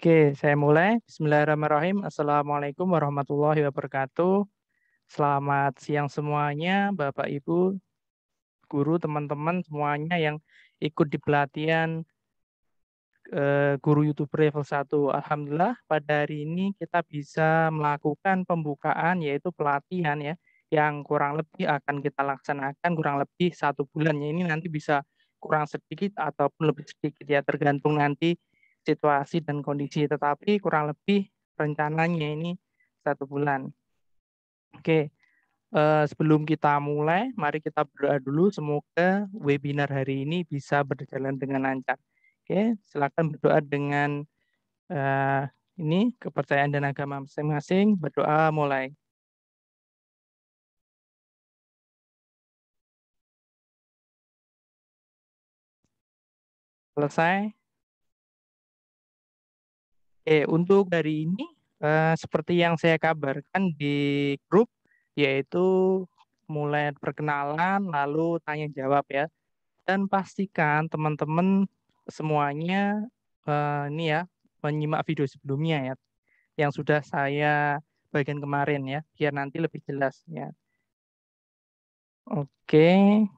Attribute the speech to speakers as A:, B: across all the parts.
A: Oke, saya mulai. Bismillahirrahmanirrahim. Assalamualaikum warahmatullahi wabarakatuh. Selamat siang semuanya, Bapak, Ibu, guru, teman-teman semuanya yang ikut di pelatihan guru YouTuber level 1. Alhamdulillah, pada hari ini kita bisa melakukan pembukaan yaitu pelatihan ya, yang kurang lebih akan kita laksanakan kurang lebih 1 bulan ya. Ini nanti bisa kurang sedikit ataupun lebih sedikit ya, tergantung nanti situasi dan kondisi. Tetapi kurang lebih rencananya ini 1 bulan. Oke, sebelum kita mulai, mari kita berdoa dulu. Semoga webinar hari ini bisa berjalan dengan lancar. Oke, silakan berdoa dengan eh, ini kepercayaan dan agama masing-masing. Berdoa mulai. Selesai. Untuk dari ini seperti yang saya kabarkan di grup, yaitu mulai perkenalan lalu tanya jawab ya. Dan pastikan teman-teman semuanya ini ya menyimak video sebelumnya ya yang sudah saya bagian kemarin ya biar nanti lebih jelas ya. Oke.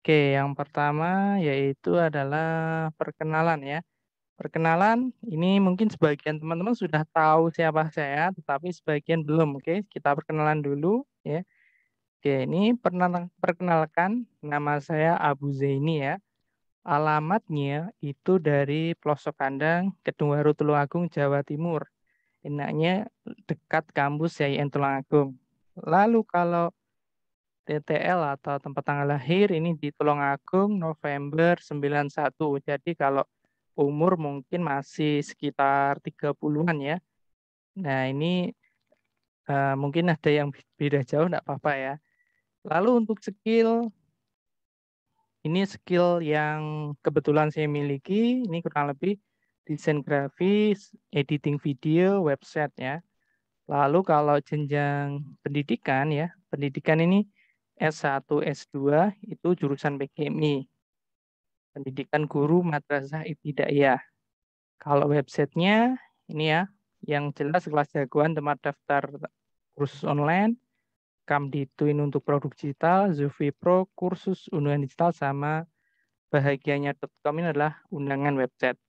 A: Oke, yang pertama yaitu adalah perkenalan ya. Perkenalan ini mungkin sebagian teman-teman sudah tahu siapa saya, tetapi sebagian belum. Oke, kita perkenalan dulu ya. Oke, ini perkenalkan nama saya Abu Zaini ya. Alamatnya itu dari Pelosok Kandang, Kedungwaru, Tulungagung, Jawa Timur. Enaknya dekat kampus YIN Tulungagung. Lalu kalau TTL atau tempat tanggal lahir ini di Tulungagung November 91. Jadi kalau umur mungkin masih sekitar 30-an ya. Nah, ini mungkin ada yang beda jauh, enggak apa-apa ya. Lalu untuk skill, ini skill yang kebetulan saya miliki, ini kurang lebih desain grafis, editing video, website ya. Lalu kalau jenjang pendidikan ya, pendidikan ini S1, S2 itu jurusan PGMI, pendidikan guru madrasah ibtidaiyah. Kalau websitenya ini ya, yang jelas kelas jagoan tempat daftar kursus online, Kamdituin untuk produk digital, Zufi Pro kursus undangan digital, sama bahagianya.com ini adalah undangan website.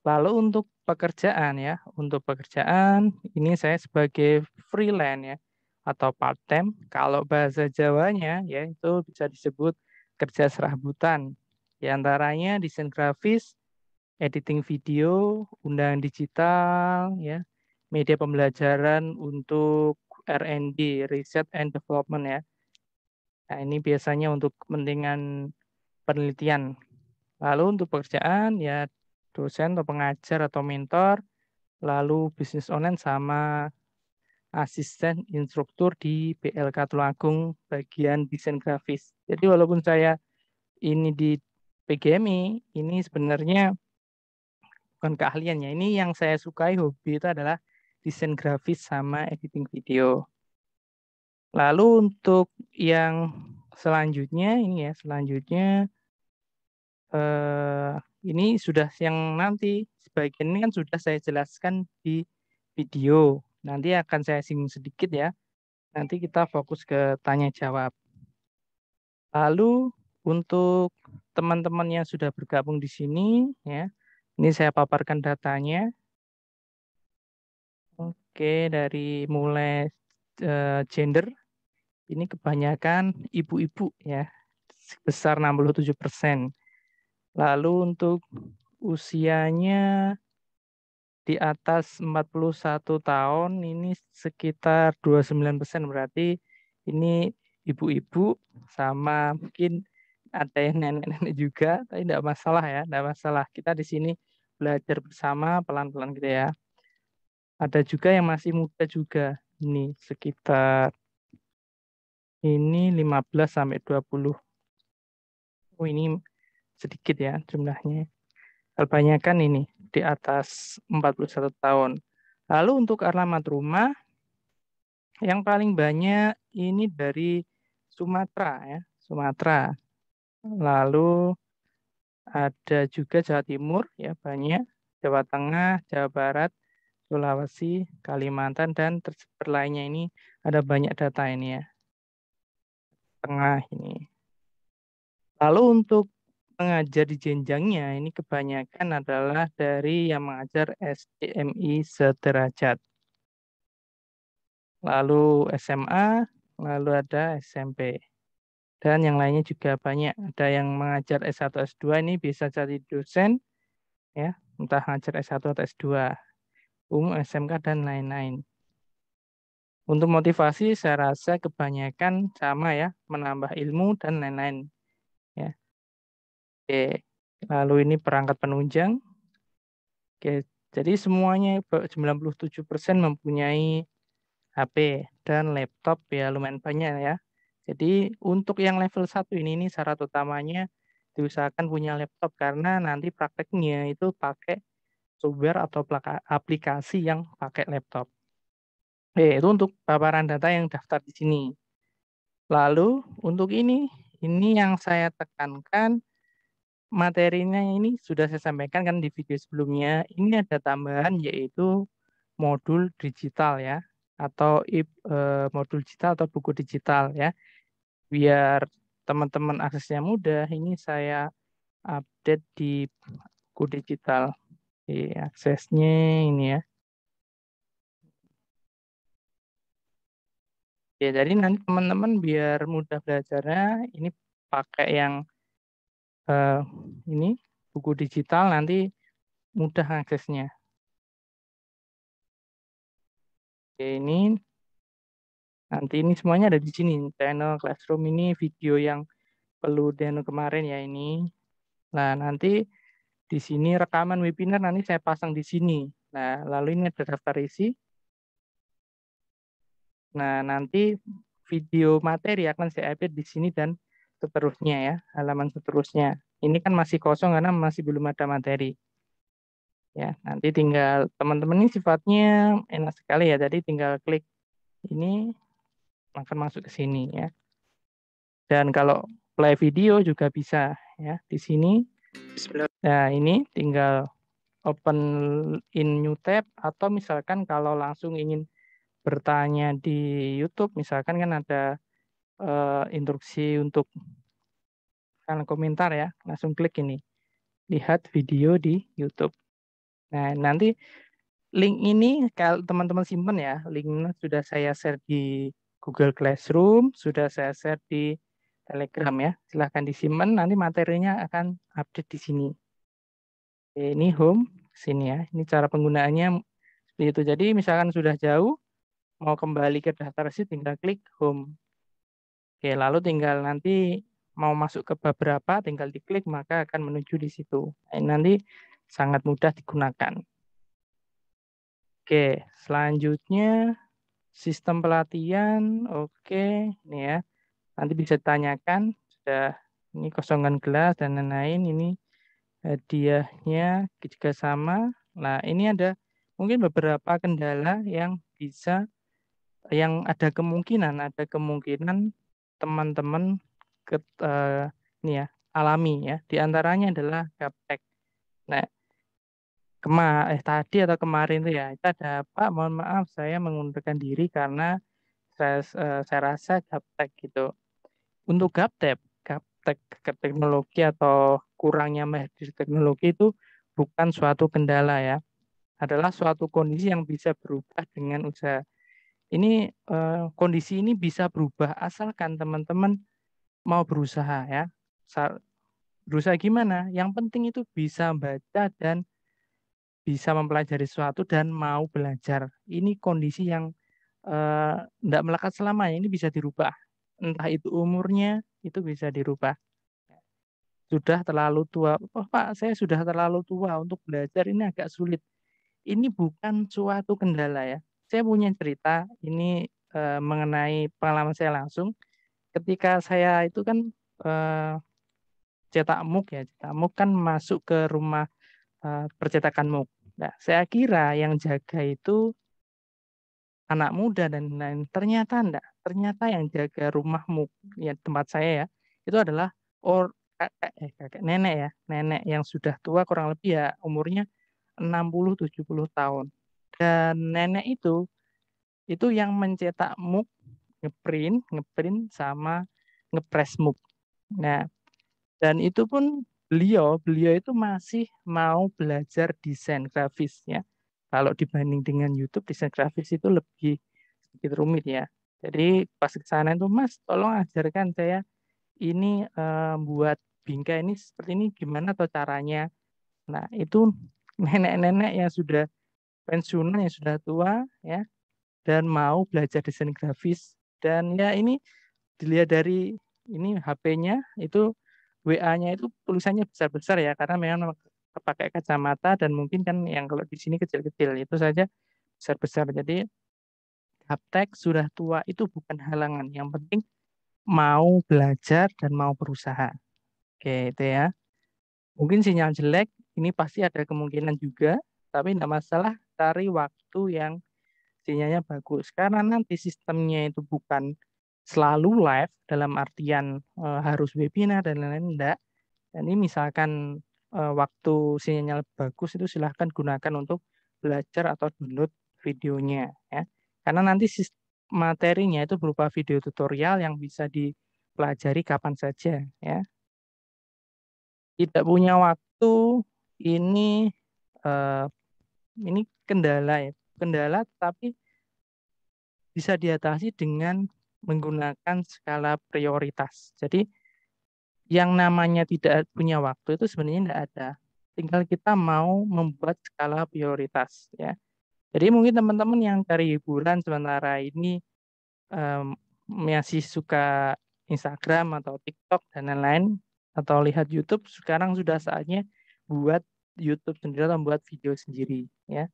A: Lalu untuk pekerjaan ya, untuk pekerjaan ini saya sebagai freelance ya atau part time. Kalau bahasa Jawanya ya itu bisa disebut kerja serabutan. Di antaranya desain grafis, editing video, undangan digital ya, media pembelajaran untuk R&D, Research and Development ya. Nah, ini biasanya untuk kepentingan penelitian. Lalu untuk pekerjaan ya dosen atau pengajar atau mentor, lalu bisnis online sama asisten instruktur di BLK Tulungagung bagian desain grafis. Jadi walaupun saya ini di PGMI, ini sebenarnya bukan keahliannya. Ini yang saya sukai, hobi itu adalah desain grafis sama editing video. Lalu untuk yang selanjutnya ini ya, selanjutnya ini sudah yang nanti sebagian ini kan sudah saya jelaskan di video. Nanti akan saya singgung sedikit ya. Nanti kita fokus ke tanya jawab. Lalu untuk teman-teman yang sudah bergabung di sini ya, ini saya paparkan datanya. Oke, dari mulai gender ini kebanyakan ibu-ibu ya, sebesar 67%. Lalu untuk usianya di atas 41 tahun ini sekitar 29%, berarti ini ibu-ibu sama mungkin ada yang nenek-nenek juga, tapi tidak masalah ya, tidak masalah. Kita di sini belajar bersama pelan-pelan gitu ya. Ada juga yang masih muda juga, ini sekitar ini 15 sampai 20. Oh, ini sedikit ya jumlahnya. Kebanyakan ini di atas 41 tahun. Lalu untuk alamat rumah yang paling banyak ini dari Sumatera ya, Sumatera. Lalu ada juga Jawa Timur, ya banyak, Jawa Tengah, Jawa Barat, Sulawesi, Kalimantan, dan tersebar lainnya ini ada banyak data ini ya, tengah ini. Lalu untuk mengajar di jenjangnya ini kebanyakan adalah dari yang mengajar SDMI sederajat. Lalu SMA, lalu ada SMP. Dan yang lainnya juga banyak. Ada yang mengajar S1, S2 ini bisa jadi dosen, ya, entah ngajar S1 atau S2, umum, SMK, dan lain-lain. Untuk motivasi saya rasa kebanyakan sama ya, menambah ilmu dan lain-lain. Ya. Oke. Lalu ini perangkat penunjang. Oke. Jadi semuanya 97% mempunyai HP dan laptop ya lumayan banyak ya. Jadi untuk yang level 1 ini syarat utamanya diusahakan punya laptop karena nanti prakteknya itu pakai software atau aplikasi yang pakai laptop. Itu untuk paparan data yang daftar di sini. Lalu untuk ini yang saya tekankan materinya ini sudah saya sampaikan kan di video sebelumnya. Ini ada tambahan yaitu modul digital ya atau modul digital atau buku digital ya. Biar teman-teman aksesnya mudah, ini saya update di buku digital. Aksesnya ini ya. Ya, jadi nanti teman-teman biar mudah belajarnya, ini pakai yang eh, ini buku digital nanti mudah aksesnya. Oke, ini nanti ini semuanya ada di sini. Channel Classroom ini video yang perlu demo kemarin ya ini. Nah, nanti di sini rekaman webinar nanti saya pasang di sini. Nah, lalu ini ada daftar isi. Nah, nanti video materi akan saya update di sini dan seterusnya ya, halaman seterusnya. Ini kan masih kosong karena masih belum ada materi. Ya, nanti tinggal teman-teman ini sifatnya enak sekali ya. Jadi tinggal klik ini akan masuk ke sini ya. Dan kalau play video juga bisa ya di sini. Nah, ini tinggal open in new tab atau misalkan kalau langsung ingin bertanya di YouTube misalkan kan ada instruksi untuk komentar ya, langsung klik ini. Lihat video di YouTube. Nah, nanti link ini kalau teman-teman simpen ya, linknya sudah saya share di Google Classroom, sudah saya share di Telegram ya. Silahkan disimpan, nanti materinya akan update di sini. Oke, ini home, sini ya. Ini cara penggunaannya seperti itu. Jadi misalkan sudah jauh, mau kembali ke daftar sheet, tinggal klik home. Oke, lalu tinggal nanti mau masuk ke beberapa, tinggal diklik, maka akan menuju di situ. Nah, ini nanti sangat mudah digunakan. Oke, selanjutnya sistem pelatihan, oke, ini ya. Nanti bisa ditanyakan, sudah ini kosongan gelas dan lain-lain, ini hadiahnya juga sama. Nah, ini ada mungkin beberapa kendala yang yang ada kemungkinan teman-teman ini ya, alami ya. Di antaranya adalah gaptek. Nah, tadi atau kemarin itu ya, itu ada Pak, mohon maaf saya mengundurkan diri karena saya rasa gaptek gitu. Untuk gaptek ke teknologi atau kurangnya mahir teknologi itu bukan suatu kendala ya, adalah suatu kondisi yang bisa berubah dengan usaha. Ini kondisi ini bisa berubah asalkan teman-teman mau berusaha ya. Berusaha gimana? Yang penting itu bisa baca dan bisa mempelajari sesuatu dan mau belajar. Ini kondisi yang tidak melekat selamanya, ini bisa dirubah. Entah itu umurnya, itu bisa dirubah. Sudah terlalu tua, oh Pak, saya sudah terlalu tua untuk belajar, ini agak sulit. Ini bukan suatu kendala ya. Saya punya cerita, ini mengenai pengalaman saya langsung. Ketika saya itu kan eh, cetak MOOC ya, cetak MOOC kan masuk ke rumah percetakan MOOC. Nah, saya kira yang jaga itu anak muda dan lain. Ternyata enggak. Ternyata yang jaga rumah MOOC ya tempat saya ya, itu adalah kakek nenek ya, nenek yang sudah tua kurang lebih ya umurnya 60-70 tahun. Dan nenek itu yang mencetak muk, ngeprint sama ngepres muk. Nah, dan itu pun beliau itu masih mau belajar desain grafis ya. Kalau dibanding dengan YouTube, desain grafis itu lebih sedikit rumit ya. Jadi pas ke sana itu, Mas, tolong ajarkan saya ini buat bingkai ini seperti ini gimana atau caranya. Nah, itu nenek-nenek yang sudah pensiunan, yang sudah tua ya, dan mau belajar desain grafis. Dan ya ini dilihat dari ini HP-nya itu WA-nya itu tulisannya besar-besar ya karena memang pakai kacamata dan mungkin kan yang kalau di sini kecil-kecil itu saja besar-besar. Jadi gaptek sudah tua itu bukan halangan. Yang penting mau belajar dan mau berusaha. Oke, itu ya. Mungkin sinyal jelek ini pasti ada kemungkinan juga, tapi tidak masalah cari waktu yang sinyalnya bagus. Karena nanti sistemnya itu bukan selalu live dalam artian harus webinar dan lain-lain enggak. Dan ini misalkan waktu sinyalnya bagus itu silahkan gunakan untuk belajar atau download videonya ya. Karena nanti materinya itu berupa video tutorial yang bisa dipelajari kapan saja ya. Tidak punya waktu ini eh, ini kendala ya. Kendala tapi bisa diatasi dengan menggunakan skala prioritas. Jadi yang namanya tidak punya waktu itu sebenarnya tidak ada. Tinggal kita mau membuat skala prioritas ya. Jadi mungkin teman-teman yang cari hiburan sementara ini masih suka Instagram atau TikTok dan lain-lain atau lihat YouTube, sekarang sudah saatnya buat YouTube sendiri atau buat video sendiri ya.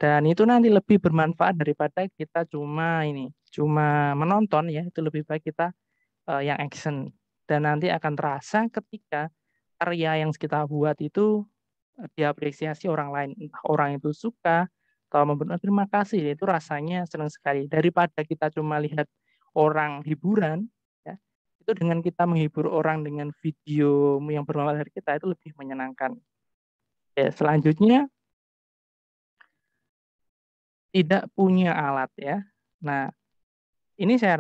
A: Dan itu nanti lebih bermanfaat daripada kita cuma menonton ya, itu lebih baik kita yang action. Dan nanti akan terasa ketika karya yang kita buat itu diapresiasi orang lain, entah orang itu suka atau memberikan terima kasih, itu rasanya senang sekali. Daripada kita cuma lihat orang hiburan, ya, itu dengan kita menghibur orang dengan video yang bermanfaat dari kita itu lebih menyenangkan. Ya, selanjutnya tidak punya alat ya. Nah, ini saya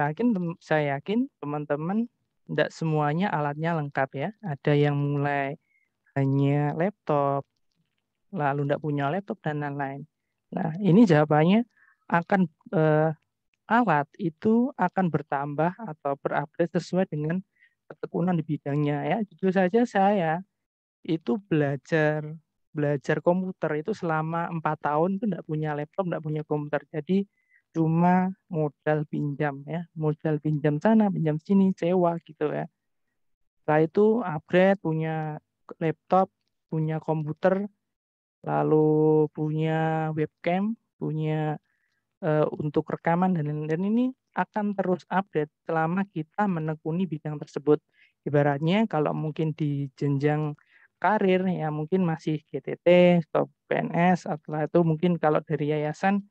A: yakin teman-teman tidak semuanya alatnya lengkap ya. Ada yang mulai hanya laptop, lalu tidak punya laptop dan lain-lain. Nah, ini jawabannya akan eh, alat itu akan bertambah atau berupgrade sesuai dengan ketekunan di bidangnya ya. Jujur saja saya itu belajar belajar komputer itu selama 4 tahun itu tidak punya laptop, tidak punya komputer. Jadi cuma modal pinjam ya, modal pinjam sana, pinjam sini, sewa gitu ya. Setelah itu upgrade punya laptop, punya komputer, lalu punya webcam, punya untuk rekaman dan ini akan terus update selama kita menekuni bidang tersebut. Ibaratnya kalau mungkin di jenjang karir ya mungkin masih GTT, atau PNS, setelah itu mungkin kalau dari yayasan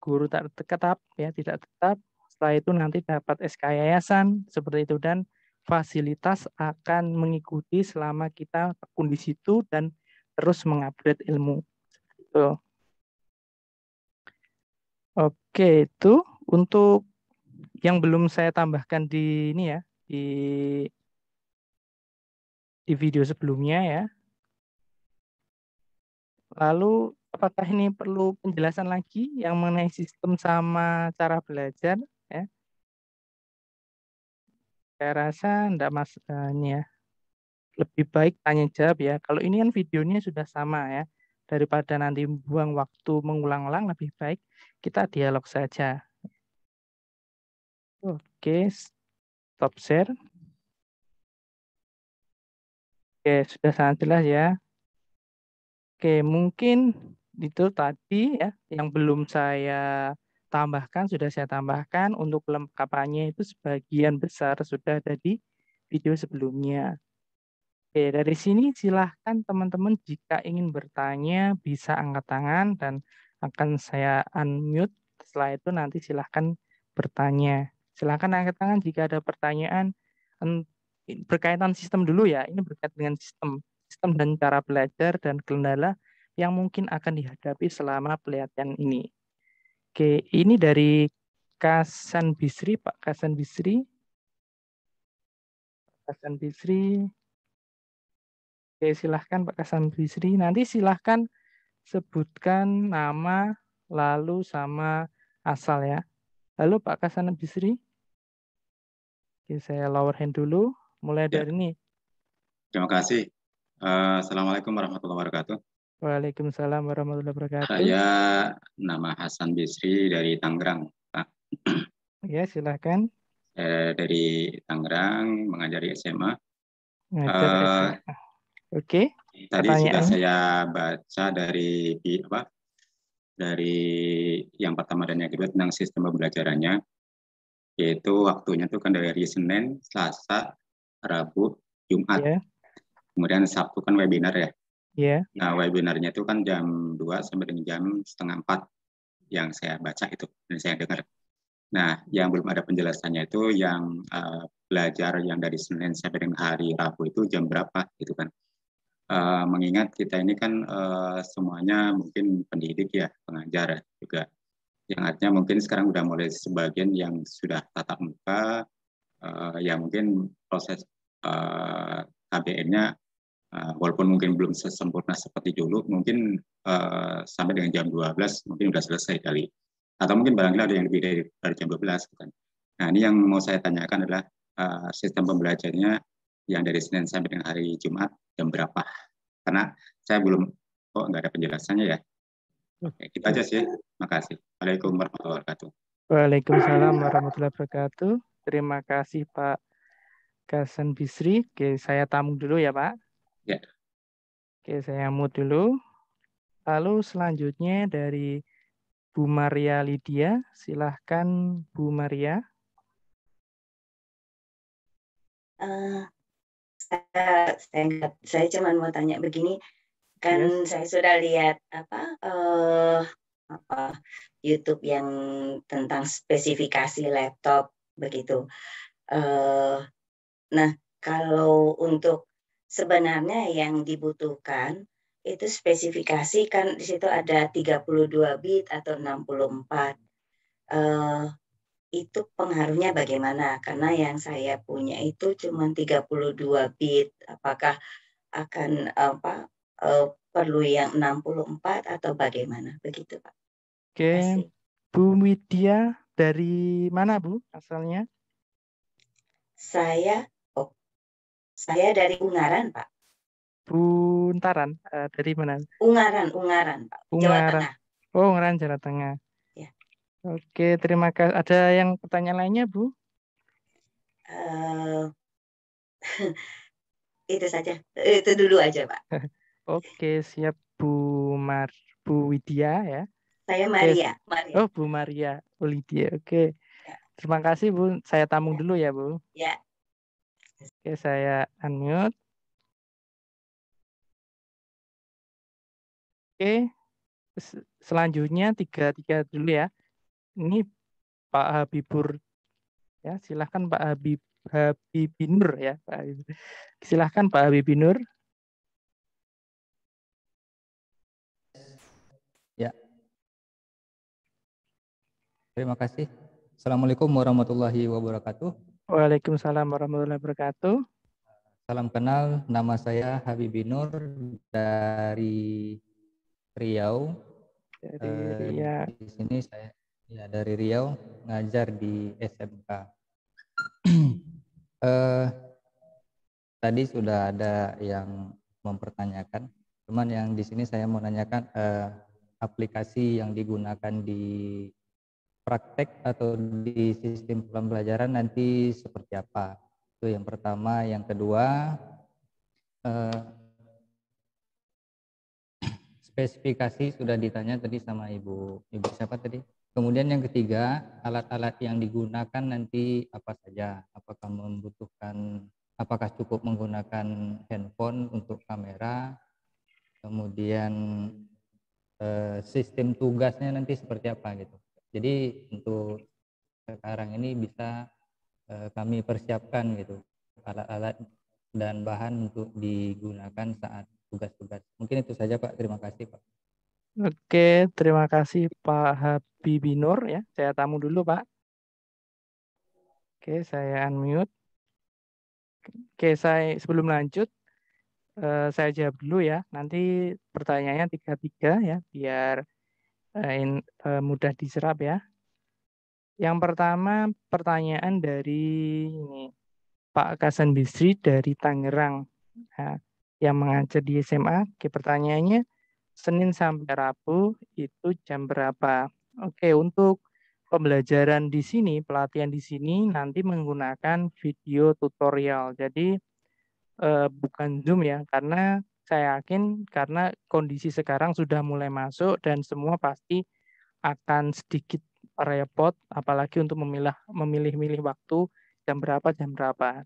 A: guru tak tetap ya tidak tetap. Setelah itu nanti dapat SK yayasan seperti itu dan fasilitas akan mengikuti selama kita tekun di situ dan terus mengupgrade ilmu. Gitu. Oke, itu untuk yang belum saya tambahkan di ini ya, di di video sebelumnya ya. Lalu apakah ini perlu penjelasan lagi yang mengenai sistem sama cara belajar ya? Saya rasa enggak Mas ini ya. Lebih baik tanya jawab ya. Kalau ini kan videonya sudah sama ya. Daripada nanti buang waktu mengulang-ulang lebih baik kita dialog saja. Oke, stop share. Oke, sudah sangat jelas ya. Oke, mungkin itu tadi ya yang belum saya tambahkan, sudah saya tambahkan. Untuk kelengkapannya itu sebagian besar sudah ada di video sebelumnya. Oke, dari sini silahkan teman-teman jika ingin bertanya bisa angkat tangan dan akan saya unmute. Setelah itu nanti silahkan bertanya. Silahkan angkat tangan jika ada pertanyaan berkaitan sistem dulu ya. Ini berkaitan dengan sistem dan cara belajar dan kendala yang mungkin akan dihadapi selama pelatihan ini. Oke, ini dari Kasan Bisri, Pak Kasan Bisri. Kasan Bisri. Oke, silahkan Pak Kasan Bisri. Nanti silahkan sebutkan nama, lalu sama asal ya. Halo Pak Kasan Bisri. Oke, saya lower hand dulu. Mulai
B: Ya,
A: dari ini.
B: terima kasih. Assalamualaikum warahmatullahi wabarakatuh.
A: Waalaikumsalam warahmatullahi wabarakatuh.
B: Saya nama Hasan Bisri dari Tangerang, Pak.
A: Ya, silahkan.
B: Saya dari Tangerang, mengajari SMA.
A: Ngajar
B: Eh,
A: SMA. Oke,
B: Tadi sudah
A: pertanyaannya.
B: saya baca dari yang pertama dan yang kedua tentang sistem pembelajarannya, yaitu waktunya itu kan dari Senin, Selasa, Rabu, Jumat.
A: Ya,
B: Kemudian Sabtu kan webinar ya.
A: ya.
B: Nah, webinarnya itu kan jam 2 sampai dengan jam setengah 4 yang saya baca itu dan saya dengar. Nah, yang belum ada penjelasannya itu yang belajar yang dari Senin sampai dengan hari Rabu itu jam berapa gitu kan. Mengingat kita ini kan semuanya mungkin pendidik ya, pengajar juga. Yang artinya mungkin sekarang udah mulai sebagian yang sudah tatap muka, ya mungkin proses KBM-nya walaupun mungkin belum sesempurna seperti dulu, mungkin sampai dengan jam 12 mungkin sudah selesai kali. Atau mungkin barangkali ada yang lebih dari jam 12. Kan. Nah, ini yang mau saya tanyakan adalah sistem pembelajarannya yang dari Senin sampai dengan hari Jumat jam berapa? Karena saya belum, nggak ada penjelasannya ya. Oke, kita aja sih. Makasih. Waalaikumsalam warahmatullahi wabarakatuh.
A: Waalaikumsalam warahmatullahi wabarakatuh. Terima kasih Pak Kasan Bisri. Oke, saya tamu dulu ya Pak.
B: Ya.
A: Oke, saya mute dulu. Lalu selanjutnya dari Bu Maria Lydia. Silahkan Bu Maria.
C: Saya cuma mau tanya begini, kan
A: Yes.
C: saya sudah lihat YouTube yang tentang spesifikasi laptop begitu. Nah, kalau untuk sebenarnya yang dibutuhkan itu spesifikasi kan di situ ada 32 bit atau 64. Itu pengaruhnya bagaimana? Karena yang saya punya itu cuma 32 bit. Apakah akan perlu yang 64 atau bagaimana? Begitu, Pak.
A: Oke,
C: Kasih.
A: Bu Widya dari mana Bu asalnya?
C: Saya dari Ungaran, Pak.
A: Buntaran, dari mana?
C: Ungaran, Pak. Jawa
A: Ungaran.
C: Tengah.
A: Oh, Ungaran, Jawa Tengah.
C: Ya.
A: Oke, terima kasih. Ada yang pertanyaan lainnya, Bu?
C: Itu saja. Itu dulu aja, Pak.
A: Oke, siap Bu Widya ya.
C: Saya
A: Oke.
C: Maria.
A: Oh, Bu Maria, Bu Lydia. Oke.
C: Ya.
A: Terima kasih, Bu. Saya tamu dulu ya, Bu.
C: Ya.
A: Oke, saya unmute. Oke. Selanjutnya tiga dulu ya. Ini Pak Habibur ya. Silahkan Pak Habibinur ya, Pak Habib. Silahkan Pak Habibinur.
D: Ya, terima kasih. Assalamualaikum warahmatullahi wabarakatuh.
A: Waalaikumsalam warahmatullahi wabarakatuh.
D: Salam kenal, nama saya Habibinur dari Riau.
A: Dari Riau.
D: Di sini saya dari Riau, ngajar di SMK. Tadi sudah ada yang mempertanyakan, cuman yang di sini saya mau nanyakan aplikasi yang digunakan di praktek atau di sistem pembelajaran nanti seperti apa? Itu yang pertama. Yang kedua, spesifikasi sudah ditanya tadi sama ibu siapa tadi. Kemudian yang ketiga, alat-alat yang digunakan nanti apa saja? Apakah cukup menggunakan handphone untuk kamera? Kemudian sistem tugasnya nanti seperti apa gitu. Jadi untuk sekarang ini bisa kami persiapkan gitu. alat-alat dan bahan untuk digunakan saat tugas-tugas. Mungkin itu saja Pak. Terima kasih Pak.
A: Oke, terima kasih Pak Habibinur ya. Saya tamu dulu Pak. Oke, saya unmute. Oke, saya sebelum lanjut, saya jawab dulu ya. Nanti pertanyaannya 3-3 ya, biar mudah diserap ya. Yang pertama pertanyaan dari ini, Pak Kasan Bisri dari Tangerang. Nah, yang mengajar di SMA. Oke, pertanyaannya Senin sampai Rabu itu jam berapa? Oke, untuk pembelajaran di sini, pelatihan di sini nanti menggunakan video tutorial. Jadi bukan Zoom ya, karena saya yakin karena kondisi sekarang sudah mulai masuk dan semua pasti akan sedikit repot, apalagi untuk memilih-milih waktu jam berapa.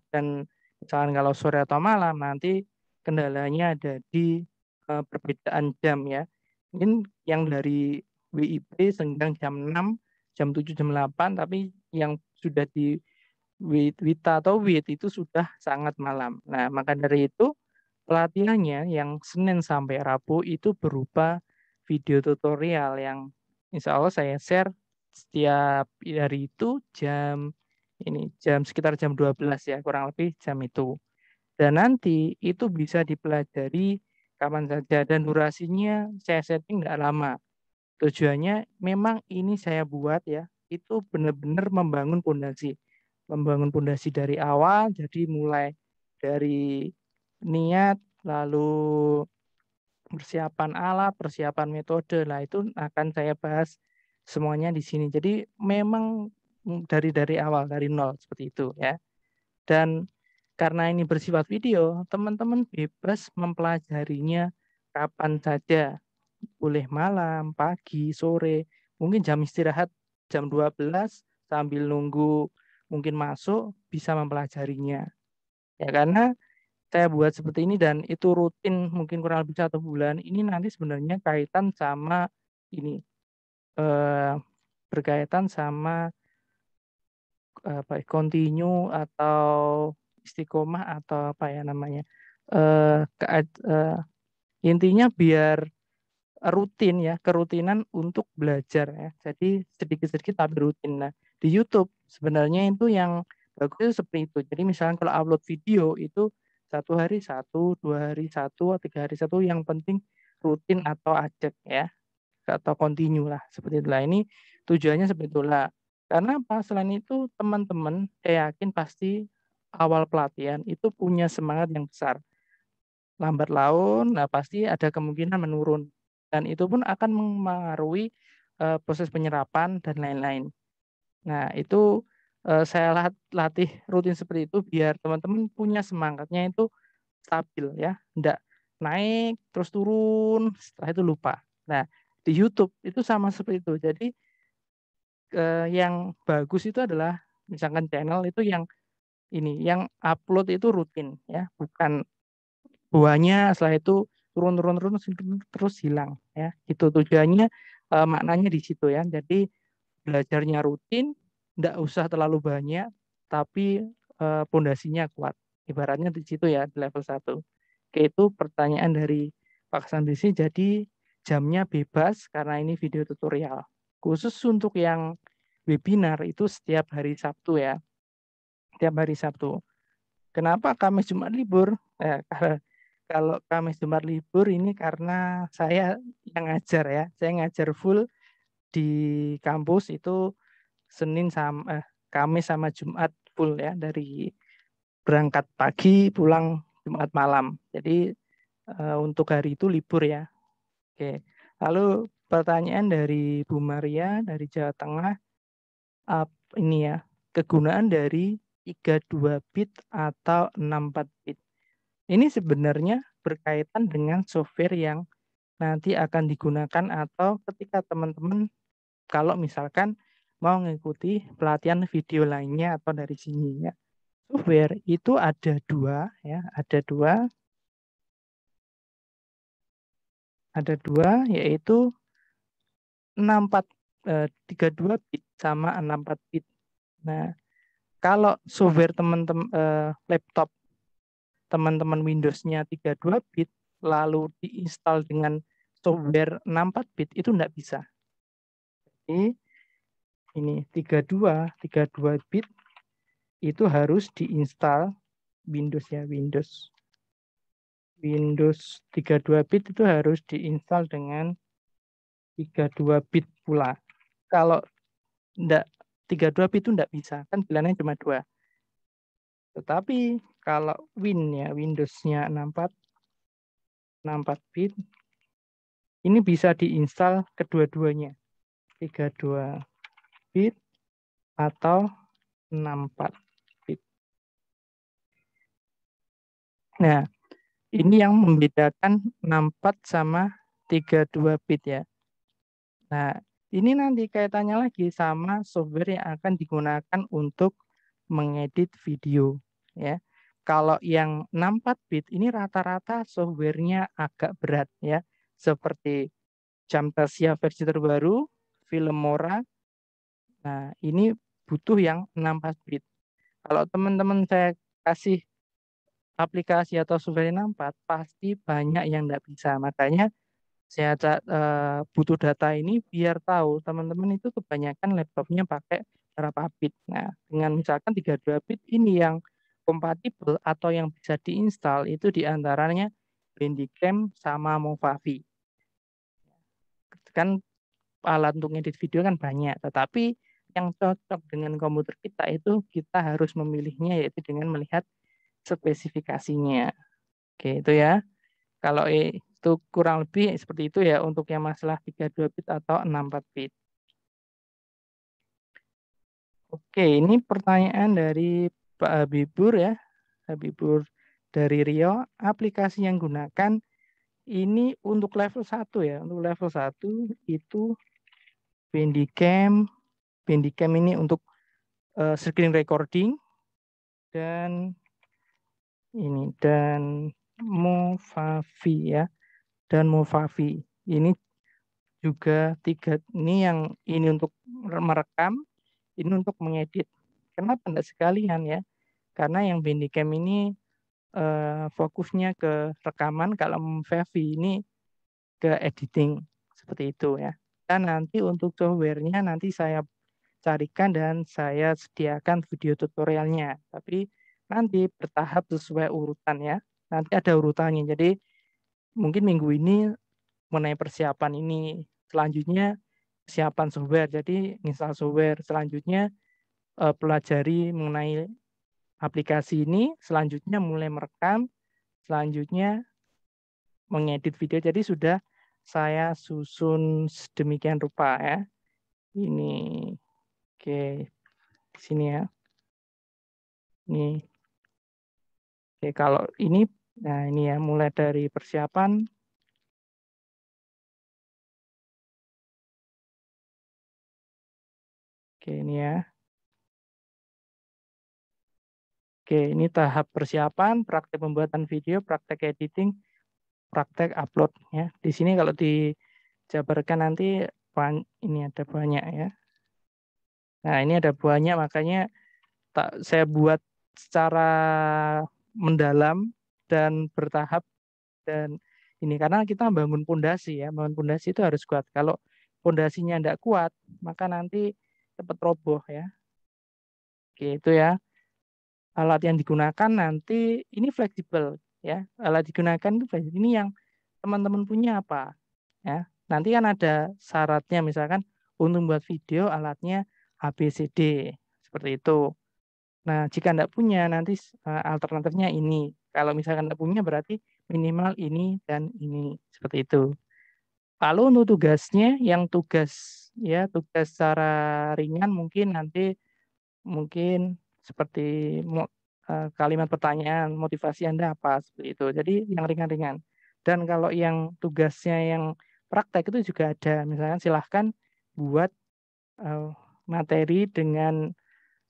A: Dan misalkan kalau sore atau malam nanti kendalanya ada di perbedaan jam ya. Mungkin yang dari WIB sedang jam 6, jam 7, jam 8, tapi yang sudah di Wita atau WIT itu sudah sangat malam. Nah, maka dari itu pelatihannya yang Senin sampai Rabu itu berupa video tutorial yang insya Allah saya share setiap hari itu jam sekitar jam 12 ya, kurang lebih jam itu. Dan nanti itu bisa dipelajari kapan saja dan durasinya saya setting nggak lama. Tujuannya memang ini saya buat ya, itu benar-benar membangun pondasi dari awal, jadi mulai dari niat, lalu persiapan alat, persiapan metode. Nah, itu akan saya bahas semuanya di sini. Jadi memang dari awal, dari nol seperti itu ya. Dan karena ini bersifat video, teman-teman bebas mempelajarinya kapan saja. Boleh malam, pagi, sore, mungkin jam istirahat jam 12 sambil nunggu mungkin masuk bisa mempelajarinya. Ya karena saya buat seperti ini dan itu rutin mungkin kurang lebih 1 bulan. Ini nanti sebenarnya kaitan sama ini berkaitan sama continue atau istiqomah atau apa ya namanya. Intinya biar rutin ya, kerutinan untuk belajar ya. Jadi sedikit-sedikit tapi rutin. Nah, di YouTube sebenarnya itu yang bagus itu seperti itu. Jadi misalnya kalau upload video itu 1 hari 1, 2 hari 1, 3 hari 1, yang penting rutin atau acak ya, atau continue lah seperti itulah. Ini tujuannya seperti itulah. Karena apa? Selain itu teman-teman saya yakin pasti awal pelatihan itu punya semangat yang besar. Lambat laun, nah pasti ada kemungkinan menurun. Dan itu pun akan mempengaruhi proses penyerapan dan lain-lain. Nah, itu saya latih rutin seperti itu biar teman-teman punya semangatnya itu stabil ya. Enggak naik, terus turun, setelah itu lupa. Nah, di YouTube itu sama seperti itu. Jadi yang bagus itu adalah misalkan channel itu yang yang upload itu rutin ya, bukan buahnya setelah itu turun terus hilang ya. Itu tujuannya maknanya di situ ya. Jadi belajarnya rutin, enggak usah terlalu banyak tapi pondasinya kuat. Ibaratnya di situ ya di level 1. Oke, itu pertanyaan dari Pak Sandrisi. Jadi jamnya bebas karena ini video tutorial. Khusus untuk yang webinar itu setiap hari Sabtu ya. Setiap hari Sabtu. Kenapa Kamis Jumat libur? Kalau Kamis Jumat libur ini karena saya yang ngajar ya. Saya ngajar full di kampus itu Kamis sama Jumat full ya, dari berangkat pagi pulang Jumat malam. Jadi untuk hari itu libur ya. Oke. Lalu pertanyaan dari Bu Maria dari Jawa Tengah, ini ya, kegunaan dari 32 bit atau 64 bit. Ini sebenarnya berkaitan dengan software yang nanti akan digunakan atau ketika teman-teman kalau misalkan mau mengikuti pelatihan video lainnya atau dari sini ya. Software itu ada dua ya, ada dua yaitu 32 bit sama 64 bit. Nah, kalau software teman-teman laptop teman-teman Windows-nya 32 bit lalu diinstal dengan software 64 bit itu enggak bisa. Jadi ini 32 bit itu harus diinstal Windows ya, Windows 32 bit itu harus diinstal dengan 32 bit pula. Kalau enggak 32 bit itu enggak bisa, kan pilihannya cuma 2. Tetapi kalau Windows-nya 64 bit, ini bisa diinstal kedua-duanya, 32 bit atau 64 bit. Nah, ini yang membedakan 64 sama 32 bit ya. Nah, ini nanti kaitannya lagi sama software yang akan digunakan untuk mengedit video ya. Kalau yang 64 bit ini rata-rata softwarenya agak berat ya, seperti Camtasia versi terbaru, Filmora. Nah, ini butuh yang 64 bit. Kalau teman-teman saya kasih aplikasi atau software 64, pasti banyak yang enggak bisa. Makanya saya butuh data ini biar tahu teman-teman itu kebanyakan laptopnya pakai berapa bit. Nah, dengan misalkan 32 bit ini yang kompatibel atau yang bisa diinstal itu diantaranya Bandicam sama Movavi. Kan alat untuk edit video kan banyak, tetapi yang cocok dengan komputer kita itu kita harus memilihnya yaitu dengan melihat spesifikasinya. Oke, itu ya. Kalau itu kurang lebih seperti itu ya untuk yang masalah 32 bit atau 64 bit. Oke, ini pertanyaan dari Pak Habibur ya. Habibur dari Rio, aplikasi yang gunakan ini untuk level 1 ya. Untuk level 1 itu Bandicam ini untuk screen recording dan Movavi ya. Dan Movavi. Ini juga 3 ini yang ini untuk merekam, ini untuk mengedit. Kenapa enggak sekalian ya? Karena yang Bandicam ini fokusnya ke rekaman, kalau Movavi ini ke editing seperti itu ya. Dan nanti untuk softwarenya nanti saya carikan dan saya sediakan video tutorialnya. Tapi nanti bertahap sesuai urutan ya. Nanti ada urutannya. Jadi mungkin minggu ini mengenai persiapan ini, selanjutnya persiapan software. Jadi install software, selanjutnya pelajari mengenai aplikasi ini, selanjutnya mulai merekam, selanjutnya mengedit video. Jadi sudah saya susun sedemikian rupa ya. Ini oke di sini ya. Ini oke, kalau ini nah ini ya mulai dari persiapan. Oke, ini ya. Oke, ini tahap persiapan, praktek pembuatan video, praktek editing, praktek upload ya. Di sini kalau dijabarkan nanti ini ada banyak ya. Nah, ini ada banyak makanya saya buat secara mendalam dan bertahap dan ini karena kita bangun pondasi ya. Bangun pondasi itu harus kuat. Kalau pondasinya tidak kuat, maka nanti cepat roboh ya. Oke, itu ya. Alat yang digunakan nanti ini fleksibel ya. Alat digunakan itu fleksibel. Ini yang teman-teman punya apa ya. Nanti kan ada syaratnya misalkan untuk membuat video alatnya ABCD seperti itu. Nah, jika tidak punya nanti alternatifnya ini. Kalau misalkan tidak punya berarti minimal ini dan ini seperti itu. Lalu untuk tugasnya yang tugas secara ringan mungkin nanti seperti kalimat pertanyaan, motivasi Anda apa seperti itu. Jadi yang ringan-ringan. Dan kalau yang tugasnya yang praktek itu juga ada. Misalkan silahkan buat materi dengan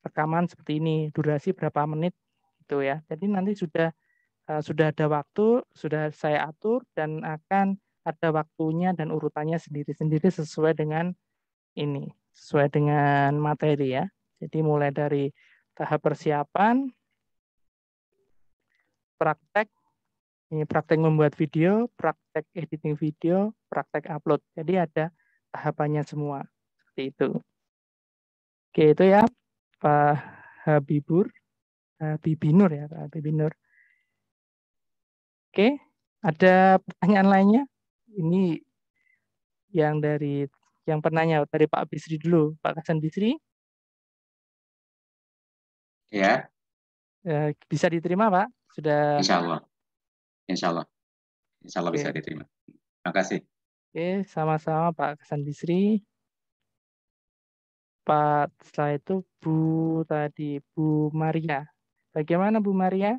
A: rekaman seperti ini, durasi berapa menit gitu ya. Jadi nanti sudah ada waktu, sudah saya atur dan akan ada waktunya dan urutannya sendiri-sendiri sesuai dengan ini, sesuai dengan materi ya. Jadi mulai dari tahap persiapan, praktek, ini praktek membuat video, praktek editing video, praktek upload. Jadi ada tahapannya semua. Seperti itu. Oke, itu ya Pak Habibinur ya, Pak Habibinur. Oke, ada pertanyaan lainnya? Ini yang penanya dari Pak Bisri dulu, Pak Hasan Bisri.
B: Ya,
A: Bisa diterima, Pak? Sudah.
B: insya Allah. Insya Allah
A: Oke.
B: bisa diterima. Terima kasih.
A: Oke, sama-sama Pak Hasan Bisri. Pak, setelah itu Bu Maria. Bagaimana Bu Maria?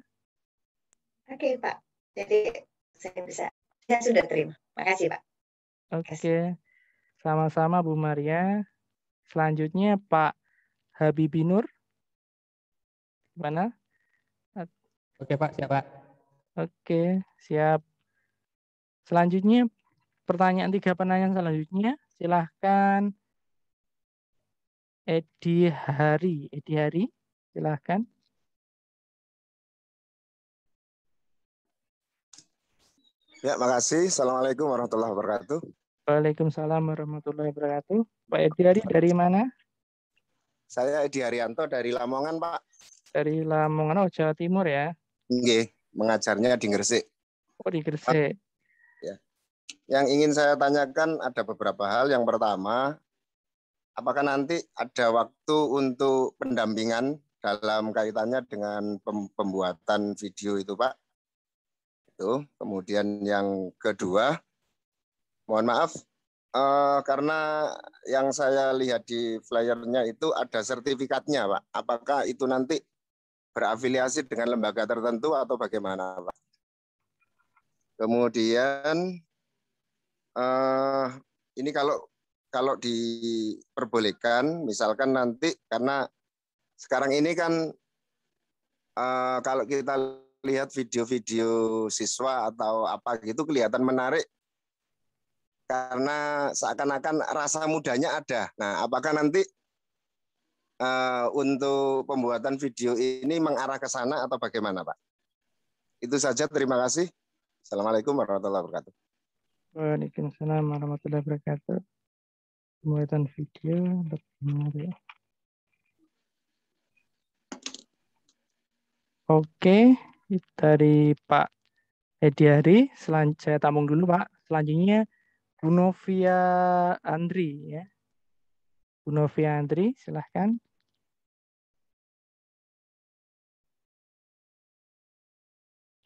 C: Oke, Pak. Jadi saya sudah terima. Makasih, Pak.
A: Oke, sama-sama Bu Maria. Selanjutnya Pak Habibinur. Mana?
D: Oke Pak, siap Pak.
A: Oke, siap. Selanjutnya, tiga pertanyaan selanjutnya. Silahkan Edi Hari, silahkan.
E: Ya, makasih. Assalamualaikum warahmatullahi wabarakatuh.
A: Waalaikumsalam warahmatullahi wabarakatuh. Pak Edi Hari dari mana?
E: Saya Edi Haryanto dari Lamongan, Pak.
A: Dari Lamongan, Jawa Timur ya?
E: Nggih, mengajarnya di Gresik.
A: Oh, di Gresik.
E: Ya. Yang ingin saya tanyakan ada beberapa hal. Yang pertama, apakah nanti ada waktu untuk pendampingan dalam kaitannya dengan pembuatan video itu, Pak? Itu. Kemudian yang kedua, mohon maaf, karena yang saya lihat di flyernya itu ada sertifikatnya, Pak. Apakah itu nanti berafiliasi dengan lembaga tertentu atau bagaimana, Pak? Kemudian ini kalau diperbolehkan, misalkan nanti karena sekarang ini kan kalau kita lihat video-video siswa atau apa gitu kelihatan menarik karena seakan-akan rasa mudanya ada. Nah, apakah nanti untuk pembuatan video ini mengarah ke sana atau bagaimana, Pak? Itu saja, terima kasih. Assalamualaikum warahmatullahi wabarakatuh.
A: Waalaikumsalam warahmatullahi wabarakatuh. Pembuatan video. Oke, dari Pak Edi Hari. Saya tampung dulu, Pak. Selanjutnya Bu Novia Andri ya. Bu Novia Andri, silahkan.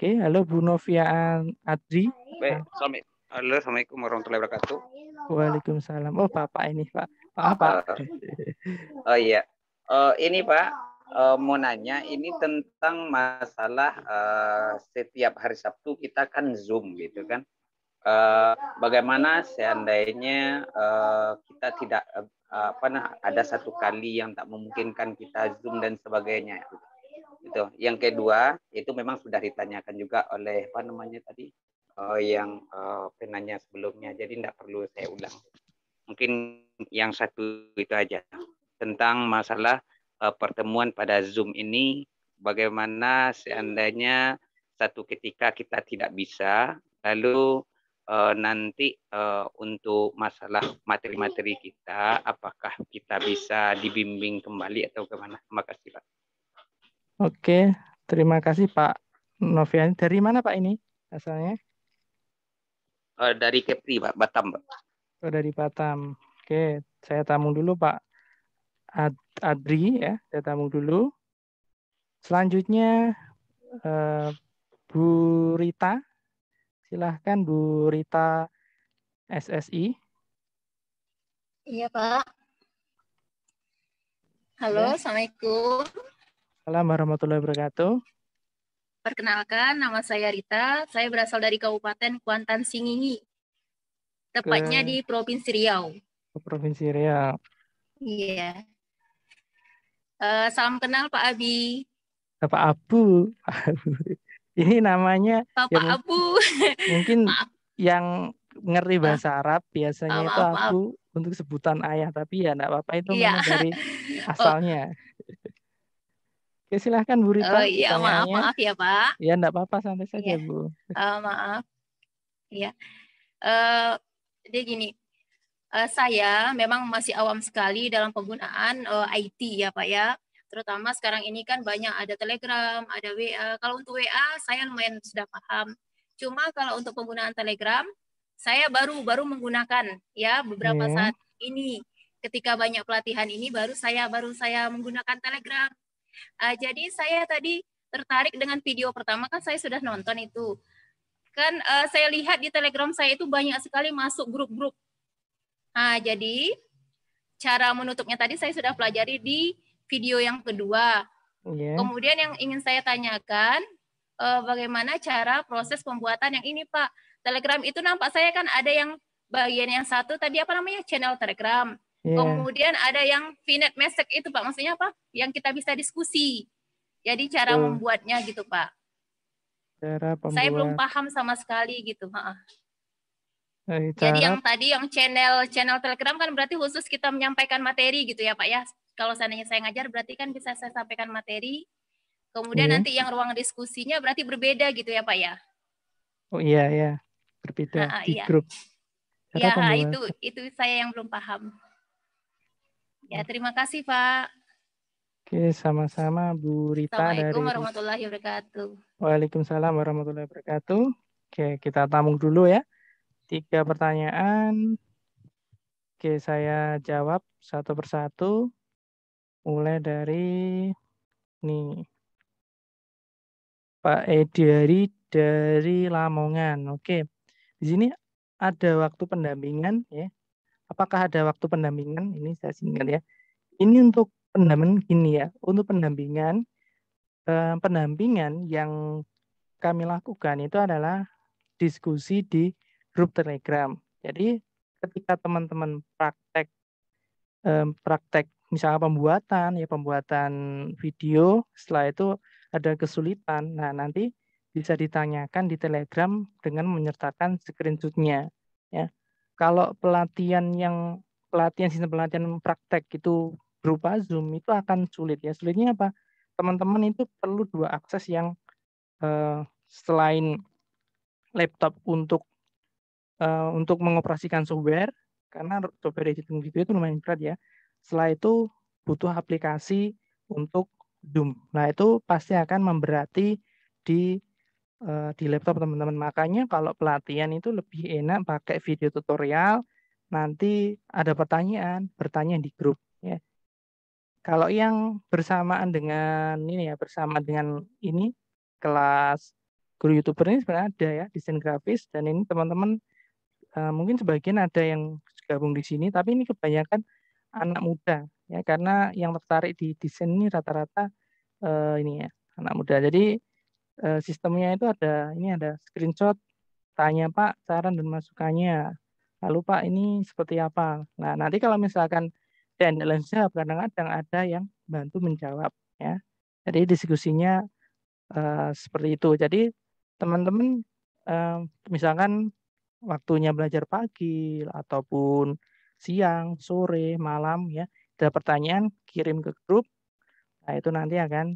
A: Oke, halo Bu Novia Andri.
F: Baik, halo, Assalamualaikum warahmatullahi wabarakatuh.
A: Waalaikumsalam. Oh, Bapak ini, Pak. Maaf, Pak.
F: Oh iya, ini Pak, mau nanya ini tentang masalah setiap hari Sabtu kita kan Zoom gitu kan. Bagaimana seandainya kita tidak ada satu kali yang tak memungkinkan kita Zoom dan sebagainya. Itu. Yang kedua itu memang sudah ditanyakan juga oleh yang penanya sebelumnya, jadi tidak perlu saya ulang. Mungkin yang satu itu aja tentang masalah pertemuan pada Zoom ini, bagaimana seandainya satu ketika kita tidak bisa, lalu nanti untuk masalah materi-materi kita, apakah kita bisa dibimbing kembali atau kemana? Terima kasih, Pak.
A: Oke, terima kasih Pak Novian. Dari mana Pak ini asalnya?
F: Dari Kepri, Pak, Batam, Pak.
A: Oh, dari Batam. Oke, saya tamu dulu Pak Adri ya, saya tamu dulu. Selanjutnya Bu Rita, silahkan Bu Rita SSI.
G: Iya Pak. Halo, ya. Assalamualaikum.
A: Assalamualaikum warahmatullahi wabarakatuh.
G: Perkenalkan, nama saya Rita. Saya berasal dari Kabupaten Kuantan Singingi. Tepatnya di Provinsi Riau.
A: Provinsi Riau.
G: Iya. Salam kenal Pak Abi.
A: Pak Abu. Ini namanya
G: Bapak ya, Abu.
A: Mungkin yang ngerti bahasa Arab biasanya itu Abu untuk sebutan ayah, tapi ya enggak apa-apa, itu memang dari asalnya. Oke, silahkan Bu Rita,
G: Iya,
A: pertanyaannya.
G: maaf ya Pak.
A: Ya, enggak apa-apa, santai saja
G: Iya.
A: Bu.
G: Maaf. Iya. Jadi gini, saya memang masih awam sekali dalam penggunaan IT ya Pak ya. Terutama sekarang ini kan banyak ada Telegram, ada WA. Kalau untuk WA saya lumayan sudah paham. Cuma kalau untuk penggunaan Telegram saya baru menggunakan ya beberapa saat ini. Ketika banyak pelatihan ini baru saya menggunakan Telegram. Jadi saya tadi tertarik dengan video pertama, kan saya sudah nonton itu. Kan saya lihat di Telegram saya itu banyak sekali masuk grup-grup. Jadi cara menutupnya tadi saya sudah pelajari di video yang kedua. Kemudian yang ingin saya tanyakan, bagaimana cara proses pembuatan yang ini Pak. Telegram itu nampak saya kan ada yang bagian yang satu tadi apa namanya, channel Telegram. Kemudian ada yang VNet message itu Pak, maksudnya apa? Yang kita bisa diskusi. Jadi cara membuatnya gitu Pak. Saya belum paham sama sekali gitu. Jadi yang tadi yang channel Telegram kan berarti khusus kita menyampaikan materi gitu ya Pak ya. Kalau seandainya saya ngajar berarti kan bisa saya sampaikan materi. Kemudian nanti yang ruang diskusinya berarti berbeda gitu ya Pak ya.
A: Oh iya, berbeda di grup.
G: Iya, itu saya yang belum paham. Ya, terima kasih Pak.
A: Oke, sama-sama Bu Rita.
G: Assalamualaikum warahmatullahi wabarakatuh.
A: Waalaikumsalam warahmatullahi wabarakatuh. Oke, kita tampung dulu ya. 3 pertanyaan. Oke, saya jawab satu persatu. Mulai dari nih. Pak Edi dari Lamongan. Oke. Di sini ada waktu pendampingan ya. Apakah ada waktu pendampingan? Ini saya singkat ya. Ini untuk pendampingan gini ya. Untuk pendampingan yang kami lakukan itu adalah diskusi di grup Telegram. Jadi ketika teman-teman praktek misalnya pembuatan video, setelah itu ada kesulitan. Nah, nanti bisa ditanyakan di Telegram dengan menyertakan screenshot-nya ya. Kalau sistem pelatihan praktek itu berupa Zoom itu akan sulit ya. Sulitnya apa? Teman-teman itu perlu 2 akses yang selain laptop untuk mengoperasikan software, karena software editing video itu lumayan berat ya. Setelah itu butuh aplikasi untuk Zoom. Nah, itu pasti akan memberati di laptop teman-teman. Makanya kalau pelatihan itu lebih enak pakai video tutorial, nanti ada pertanyaan, bertanya di grup ya. Kalau yang bersamaan dengan kelas guru YouTuber ini sebenarnya ada ya, desain grafis, dan ini teman-teman mungkin sebagian ada yang gabung di sini, tapi ini kebanyakan anak muda ya, karena yang tertarik di desain ini rata-rata anak muda. Jadi sistemnya itu ada screenshot, tanya Pak saran dan masukannya, lalu Pak ini seperti apa. Nah, nanti kalau misalkan dan jawab, kadang-kadang ada yang bantu menjawab ya. Jadi diskusinya seperti itu. Jadi teman-teman misalkan waktunya belajar pagi ataupun siang, sore, malam ya, ada pertanyaan kirim ke grup. Nah, itu nanti akan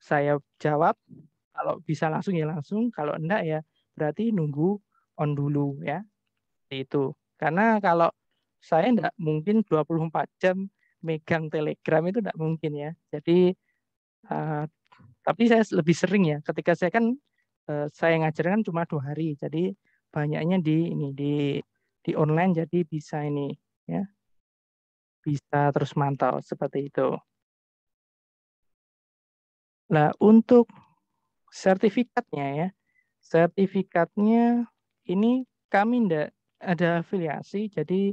A: saya jawab. Kalau bisa langsung ya langsung, kalau enggak ya berarti nunggu on dulu ya. Itu. Karena kalau saya enggak mungkin 24 jam megang Telegram, itu enggak mungkin ya. Jadi tapi saya lebih sering ya, ketika saya ngajarkan cuma 2 hari. Jadi banyaknya di online, jadi bisa ya. Bisa terus mantau seperti itu. Nah, untuk sertifikatnya ini kami tidak ada afiliasi, jadi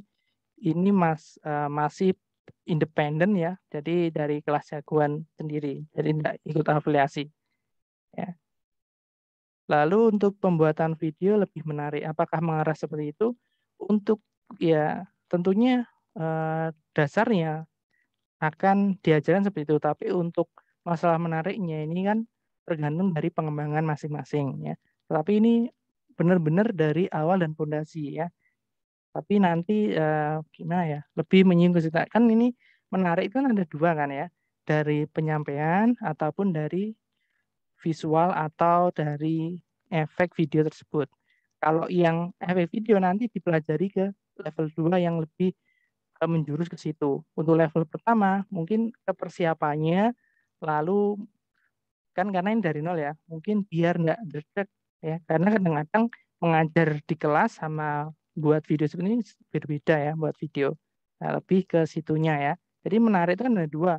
A: ini masih independen ya, jadi dari kelas jagoan sendiri, jadi tidak ikut afiliasi ya. Lalu untuk pembuatan video lebih menarik, apakah mengarah seperti itu? Untuk ya tentunya dasarnya akan diajarkan seperti itu, tapi untuk masalah menariknya ini kan tergantung dari pengembangan masing-masing ya. Tapi ini benar-benar dari awal dan fondasi ya. Tapi nanti gimana ya? Lebih menyinggung cerita. Kan ini menarik kan ada 2 kan ya. dari penyampaian ataupun dari visual atau dari efek video tersebut. Kalau yang efek video nanti dipelajari ke level 2 yang lebih menjurus ke situ. Untuk level pertama mungkin persiapannya, lalu kan karena ini dari nol ya, mungkin biar nggak deg ya, karena kadang-kadang mengajar di kelas sama buat video seperti ini berbeda ya, buat video. Nah, lebih ke situnya ya. Jadi menarik itu kan ada dua,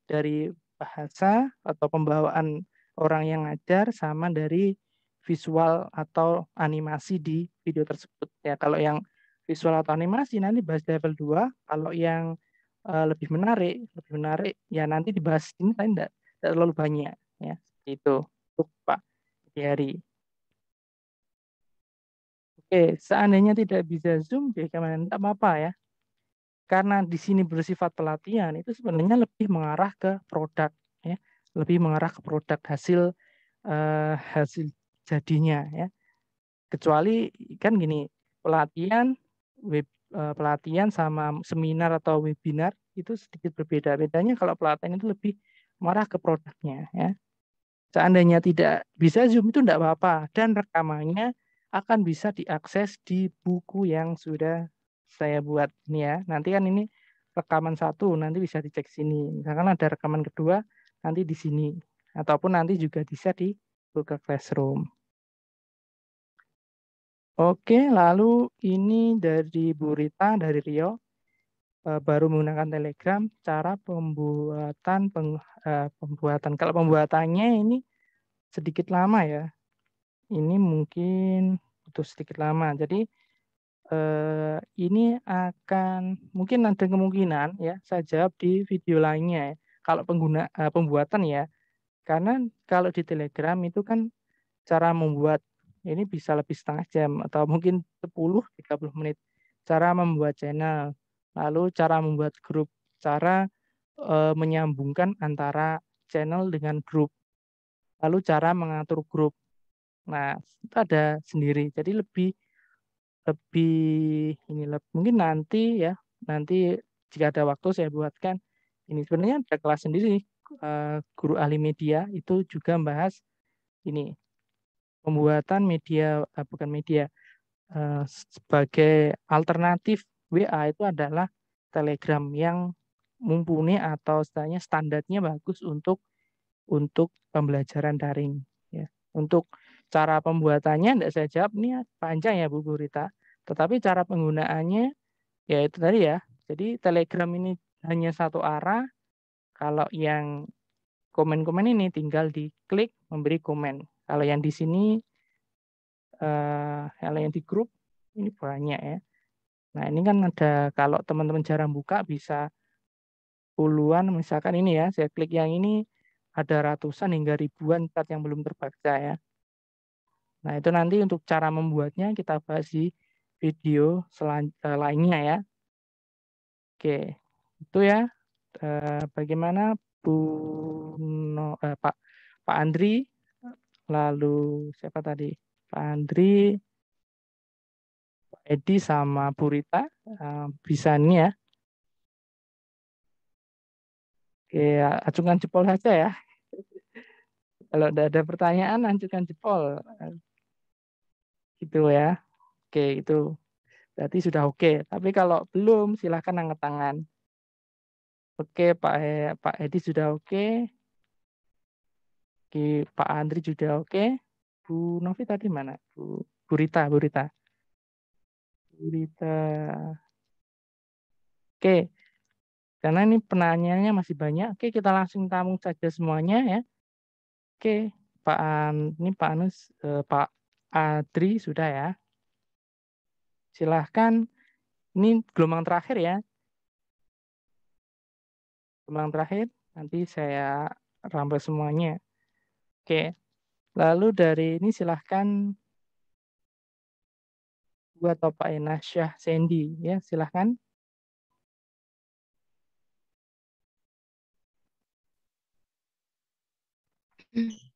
A: dari bahasa atau pembawaan orang yang ngajar sama dari visual atau animasi di video tersebut ya. Kalau yang visual atau animasi nanti bahas level 2, kalau yang lebih menarik ya nanti dibahas ini tapi tidak terlalu banyak ya. Itu untuk Pak Heri. Oke, seandainya tidak bisa Zoom, bagaimana? Tidak apa-apa ya. Karena di sini bersifat pelatihan, itu sebenarnya lebih mengarah ke produk, ya, lebih mengarah ke produk hasil jadinya, ya. Kecuali kan gini, pelatihan sama seminar atau webinar itu sedikit berbeda. Bedanya kalau pelatihan itu lebih mengarah ke produknya, ya. Seandainya tidak bisa Zoom itu tidak apa-apa, dan rekamannya akan bisa diakses di buku yang sudah saya buat ini ya. Nanti kan ini rekaman 1, nanti bisa dicek sini. Misalkan ada rekaman kedua, nanti di sini. Ataupun nanti juga bisa di Google Classroom. Oke, lalu ini dari Bu Rita, dari Rio. Baru menggunakan Telegram, cara pembuatan. Kalau pembuatannya ini sedikit lama ya. Ini mungkin butuh sedikit lama. Jadi ini akan mungkin ada kemungkinan ya saya jawab di video lainnya ya. Kalau pembuatan ya. Karena kalau di Telegram itu kan cara membuat ini bisa lebih setengah jam atau mungkin 10-30 menit. Cara membuat channel, lalu cara membuat grup, cara menyambungkan antara channel dengan grup, lalu cara mengatur grup. Nah, itu ada sendiri. Jadi lebih ini mungkin nanti ya, nanti jika ada waktu saya buatkan ini. Sebenarnya ada kelas sendiri guru ahli media itu juga membahas ini pembuatan media bukan media sebagai alternatif WA itu adalah Telegram yang mumpuni atau istilahnya standarnya bagus untuk pembelajaran daring ya. Untuk cara pembuatannya tidak saya jawab, ini panjang ya Bu Rita. Tetapi cara penggunaannya ya itu tadi ya. Jadi Telegram ini hanya satu arah. Kalau yang komen-komen ini tinggal diklik memberi komen. Kalau yang di sini kalau yang di grup ini banyak ya. Nah, ini kan ada kalau teman-teman jarang buka bisa puluhan, misalkan ini ya, saya klik yang ini ada ratusan hingga ribuan chat yang belum terbaca ya. Nah, itu nanti untuk cara membuatnya kita bahas di video lainnya ya. Oke, itu ya. Bagaimana Pak Andri, lalu siapa tadi? Pak Andri, Pak Edi sama Bu Rita bisa ini ya. Oke, acungkan jempol saja ya. Kalau ada pertanyaan, acungkan jempol. Gitu ya. Oke, itu berarti sudah oke. Tapi kalau belum, silahkan angkat tangan. Oke, Pak Edi sudah oke. Oke, Pak Andri sudah oke. Bu Novi tadi mana? Bu Rita. Oke, karena ini pertanyaannya masih banyak. Oke, kita langsung tampung saja semuanya ya. Oke, Pak Anus, Pak Adri sudah ya. Silahkan. Ini gelombang terakhir ya. Gelombang terakhir. Nanti saya rampai semuanya. Oke. Lalu dari ini silahkan Bu atau Pak Enasya Sandy ya, silahkan.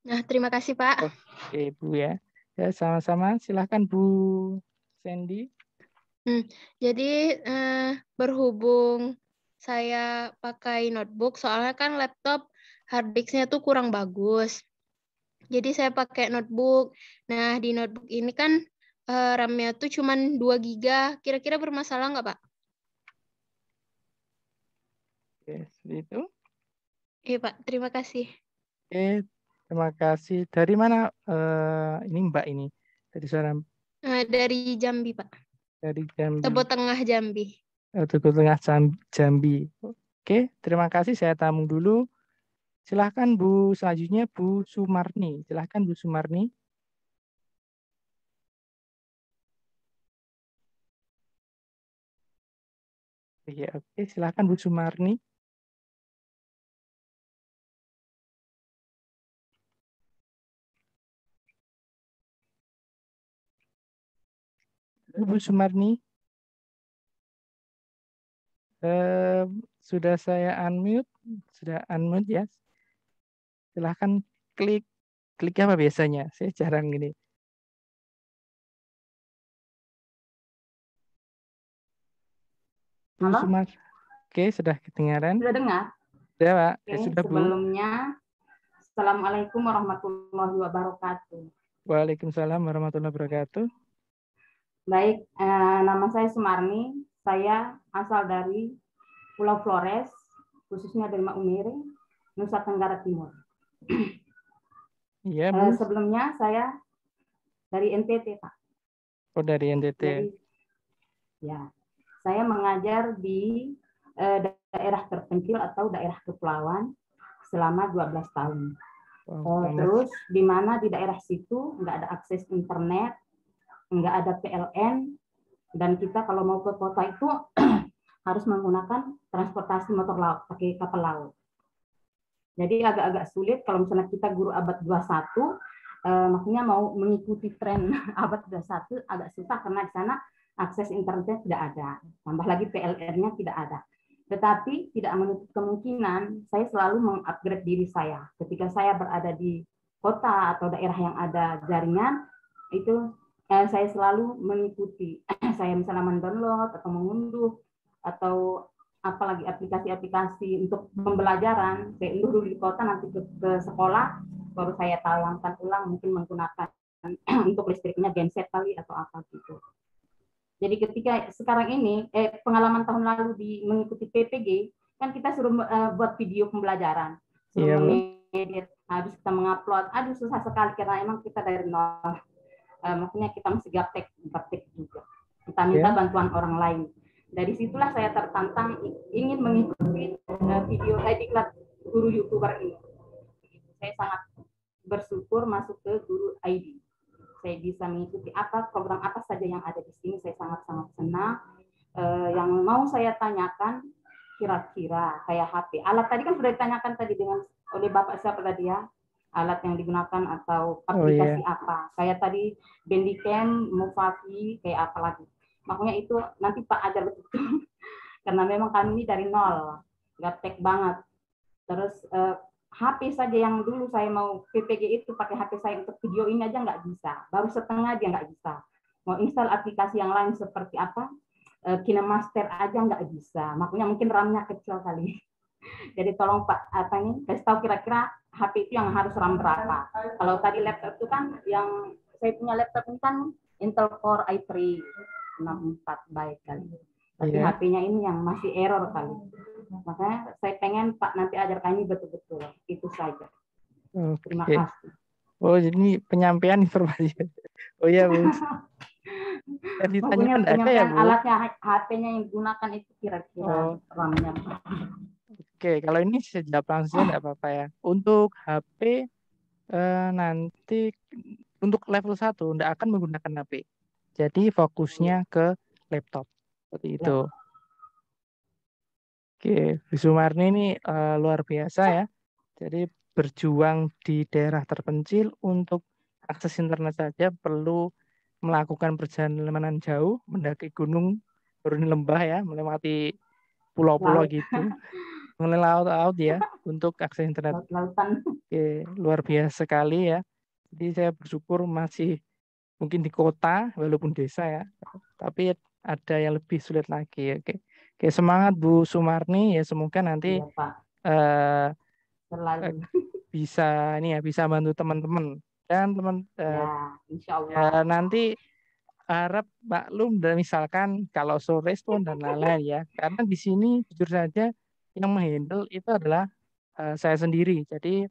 H: Nah, terima kasih Pak.
A: Oke Bu ya. Ya sama-sama. Silahkan Bu Sandy.
H: Jadi berhubung saya pakai notebook, soalnya kan laptop hard disk-nya tuh kurang bagus. Jadi saya pakai notebook. Nah, di notebook ini kan RAM-nya tuh cuman 2 GB. Kira-kira bermasalah nggak, Pak?
A: Oke, seperti itu.
H: Iya, Pak. Terima kasih.
A: Oke, terima kasih. Dari mana ini Mbak ini? Dari suara
H: Dari Jambi, Pak.
A: dari Jambi.
H: Tebo Tengah Jambi.
A: Teguh Tengah Jambi. Oke, terima kasih. Saya tamu dulu. Silahkan Bu, selanjutnya Bu Sumarni. Silahkan Bu Sumarni. Iya, oke, silahkan Bu Sumarni. Bu Sumarni. Sudah saya unmute, ya. Silahkan klik apa biasanya? Saya jarang ini. Bu
I: Halo?
A: Sumar. Oke, sudah kedengaran.
I: Sudah dengar?
A: Sudah, Pak.
I: Oke,
A: Sudah, Bu.
I: sebelumnya, Assalamualaikum warahmatullahi wabarakatuh.
A: Waalaikumsalam warahmatullahi wabarakatuh.
I: Baik, nama saya Sumarni. Saya asal dari Pulau Flores, khususnya dari Maumere, Nusa Tenggara Timur.
A: Iya, Bu.
I: Sebelumnya saya dari NTT, Pak.
A: Oh, dari NTT.
I: Jadi, ya, saya mengajar di daerah terpencil atau daerah kepulauan selama 12 tahun. Terus di mana di daerah situ nggak ada akses internet, nggak ada PLN, dan kita kalau mau ke kota itu harus menggunakan transportasi motor laut, pakai kapal laut. Jadi agak-agak sulit kalau misalnya kita guru abad 21, makanya mau mengikuti tren abad 21 agak susah karena di sana akses internetnya tidak ada, tambah lagi PLN-nya tidak ada. Tetapi tidak menutup kemungkinan saya selalu mengupgrade diri saya. Ketika saya berada di kota atau daerah yang ada jaringan, itu saya selalu mengikuti. Saya misalnya mendownload atau mengunduh atau apalagi aplikasi-aplikasi untuk pembelajaran. Saya unduh dulu di kota, nanti ke sekolah, baru saya tayangkan ulang, mungkin menggunakan untuk listriknya genset kali atau apa gitu. Jadi ketika sekarang ini, pengalaman tahun lalu mengikuti PPG, kan kita suruh buat video pembelajaran, suruh mengedit, habis kita mengupload, aduh susah sekali karena emang kita dari nol. Makanya kita mesti gaptek juga. Kita minta bantuan orang lain. Dari situlah saya tertantang ingin mengikuti video diklat guru YouTuber ini. Saya sangat bersyukur masuk ke Guru ID. Saya bisa mengikuti program apa saja yang ada di sini. Saya sangat-sangat senang. Yang mau saya tanyakan kira-kira kayak HP. Alat tadi kan sudah ditanyakan tadi oleh Bapak siapa tadi ya? Alat yang digunakan atau aplikasi apa? Kayak tadi Bandicam, Movavi, kayak apa lagi? Makanya itu nanti Pak ajar betul. Karena memang kami ini dari nol, gaptek banget. Terus HP saja yang dulu saya mau PPG itu pakai HP saya untuk video ini aja nggak bisa, baru setengah dia nggak bisa. Mau install aplikasi yang lain seperti apa, KineMaster aja nggak bisa. Makanya mungkin RAM-nya kecil kali. Jadi tolong Pak, kasih tahu kira-kira HP itu yang harus RAM berapa. Kalau tadi laptop itu kan yang saya punya laptop ini kan Intel Core i3 64 baik kali. Tapi HP-nya ini yang masih error kali. Makanya saya pengen Pak nanti ajar kami betul-betul. Itu saja. Terima kasih.
A: Oh, ini penyampaian informasi. Oh iya, Bu.
I: Pokoknya penyampaian alatnya, HP-nya yang digunakan itu kira-kira RAM-nya.
A: Oke, kalau ini saya jawab langsung enggak apa-apa ya. Untuk HP nanti untuk level 1 enggak akan menggunakan HP. Jadi fokusnya ke laptop. Seperti itu. Oke, Bu Sumarni ini luar biasa ya. Jadi berjuang di daerah terpencil untuk akses internet saja perlu melakukan perjalanan jauh, mendaki gunung, turun lembah ya, melewati pulau-pulau gitu, melewati laut ya untuk akses internet. Oke, luar biasa sekali ya. Jadi saya bersyukur masih mungkin di kota walaupun desa ya, tapi ada yang lebih sulit lagi. Oke. Oke, semangat Bu Sumarni ya, semoga nanti
I: Iya, Pak. Selalu.
A: bisa ini ya, bisa bantu teman-teman dan teman
I: Ya, insya
A: ya,
I: Allah.
A: nanti harap maklum dan misalkan kalau slow respon dan lain-lain ya, karena di sini jujur saja yang menghandle itu adalah saya sendiri. Jadi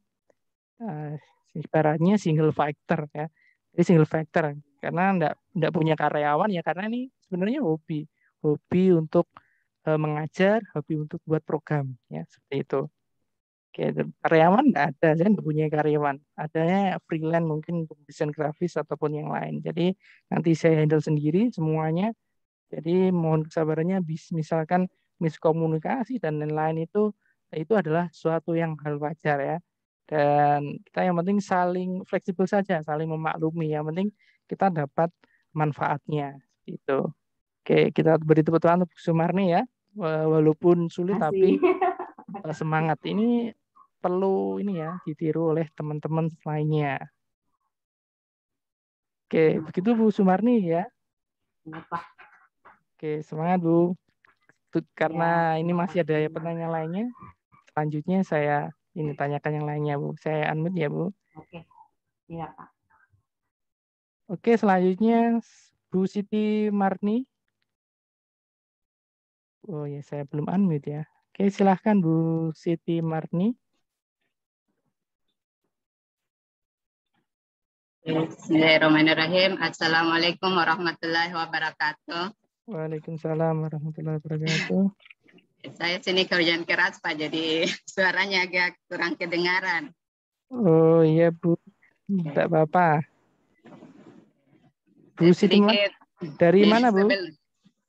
A: ibaratnya single factor ya. Jadi single factor karena enggak punya karyawan ya, karena ini sebenarnya hobi untuk mengajar, hobi untuk buat program ya, seperti itu. Oke, karyawan nggak ada, saya nggak punya karyawan. Adanya freelance mungkin untuk desain grafis ataupun yang lain. Jadi nanti saya handle sendiri semuanya. Jadi mohon kesabarannya, misalkan miskomunikasi dan lain-lain itu adalah suatu yang hal wajar ya. Dan kita yang penting saling fleksibel saja, saling memaklumi. Yang penting kita dapat manfaatnya. Itu. Oke, kita beri tepuk tangan untuk Sumarni ya. Walaupun sulit tapi semangat ini perlu ini ya ditiru oleh teman-teman lainnya. Oke, begitu Bu Sumarni ya. Oke, semangat Bu. Karena ini masih ada pertanyaan lainnya, selanjutnya saya ini tanyakan yang lainnya Bu. Saya unmute ya Bu.
I: Oke, iya Pak.
A: Oke, selanjutnya Bu Siti Marni. Oh ya, saya belum unmute ya. Oke, silahkan Bu Siti Marni.
J: Bismillahirrahmanirrahim. Assalamualaikum warahmatullahi wabarakatuh.
A: Waalaikumsalam warahmatullahi wabarakatuh.
J: Saya sini kerjaan keras Pak, jadi suaranya agak kurang kedengaran.
A: Oh iya Bu, tidak apa-apa. Bu Siti Marni, dari mana Bu?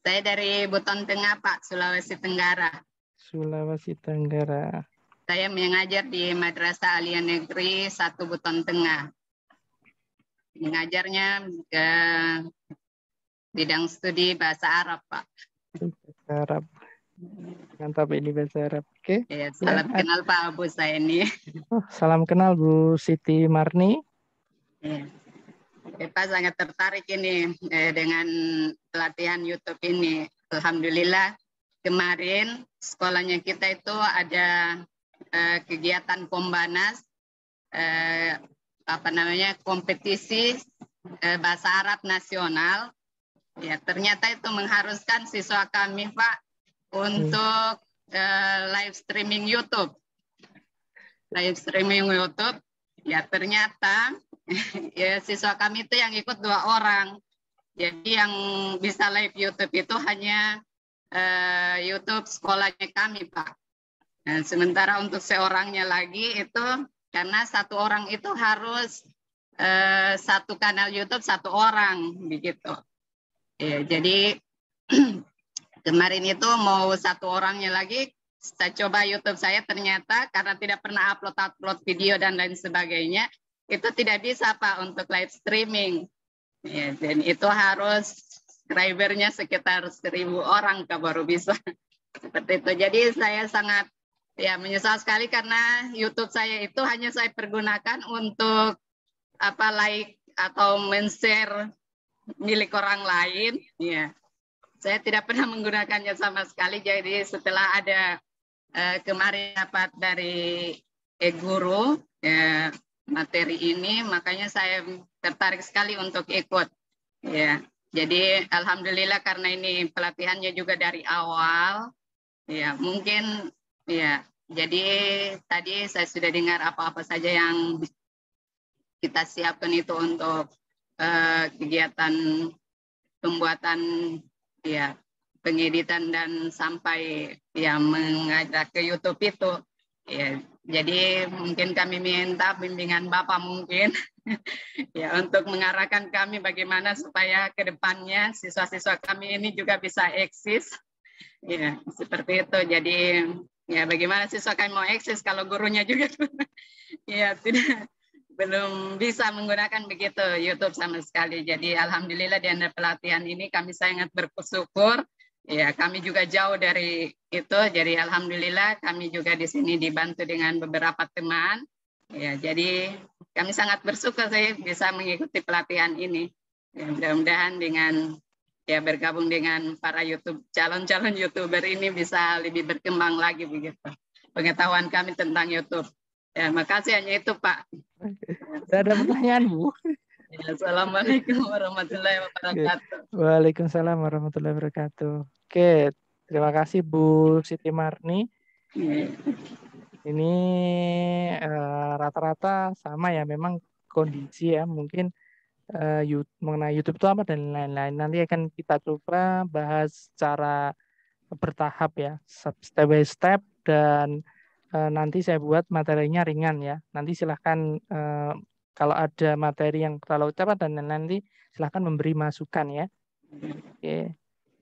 J: Saya dari Buton Tengah Pak, Sulawesi Tenggara.
A: Sulawesi Tenggara.
J: Saya mengajar di Madrasah Aliyah Negeri 1 Buton Tengah. Mengajarnya ke bidang studi bahasa Arab, Pak.
A: Bahasa Arab. Mantap ini bahasa Arab. Oke.
J: Ya, salam kenal Pak Bu saya ini.
A: Oh, salam kenal Bu Siti Marni.
J: Ya. Pak sangat tertarik ini dengan pelatihan YouTube ini. Alhamdulillah kemarin sekolahnya kita itu ada kegiatan Kombanas kompetisi bahasa Arab nasional. Ya, ternyata itu mengharuskan siswa kami Pak untuk live streaming YouTube. Live streaming YouTube. Ya, ternyata ya siswa kami itu yang ikut 2 orang. Jadi yang bisa live YouTube itu hanya YouTube sekolahnya kami Pak. Nah, sementara untuk seorangnya lagi itu karena 1 orang itu harus 1 kanal YouTube 1 orang begitu. Ya, jadi kemarin itu mau 1 orangnya lagi saya coba YouTube saya, ternyata karena tidak pernah upload video dan lain sebagainya itu tidak bisa Pak untuk live streaming. Ya, dan itu harus subscribernya sekitar 1.000 orang baru bisa. Seperti itu. Jadi saya sangat ya menyesal sekali karena YouTube saya itu hanya saya pergunakan untuk like atau men-share milik orang lain. Ya. Saya tidak pernah menggunakannya sama sekali. Jadi setelah ada kemarin dapat dari guru materi ini, makanya saya tertarik sekali untuk ikut. Ya. Jadi alhamdulillah karena ini pelatihannya juga dari awal. Ya, mungkin ya. Jadi tadi saya sudah dengar apa-apa saja yang kita siapkan itu untuk kegiatan pembuatan ya pengeditan dan sampai ya mengajak ke YouTube itu. Ya, jadi mungkin kami minta bimbingan Bapak mungkin ya untuk mengarahkan kami bagaimana supaya ke depannya siswa-siswa kami ini juga bisa eksis. Ya, seperti itu. Jadi ya bagaimana siswa kami mau eksis kalau gurunya juga ya belum bisa menggunakan begitu YouTube sama sekali. Jadi alhamdulillah di antara pelatihan ini kami sangat bersyukur. Ya, kami juga jauh dari itu. Jadi alhamdulillah kami juga di sini dibantu dengan beberapa teman. Ya, jadi kami sangat bersyukur saya bisa mengikuti pelatihan ini. Ya, mudah-mudahan dengan ya bergabung dengan para calon-calon YouTuber ini bisa lebih berkembang lagi begitu. Pengetahuan kami tentang YouTube. Ya, makasih hanya itu, Pak.
A: Tidak ada pertanyaan, Bu.
J: Ya, Assalamualaikum warahmatullahi wabarakatuh.
A: Waalaikumsalam warahmatullahi wabarakatuh. Oke, terima kasih Bu Siti Marni. Ini rata-rata sama ya, memang kondisi ya, mungkin mengenai YouTube itu apa dan lain-lain. Nanti akan kita coba bahas secara bertahap ya, step by step, dan nanti saya buat materinya ringan ya. Nanti silahkan kalau ada materi yang terlalu cepat dan nanti silahkan memberi masukan ya. Oke,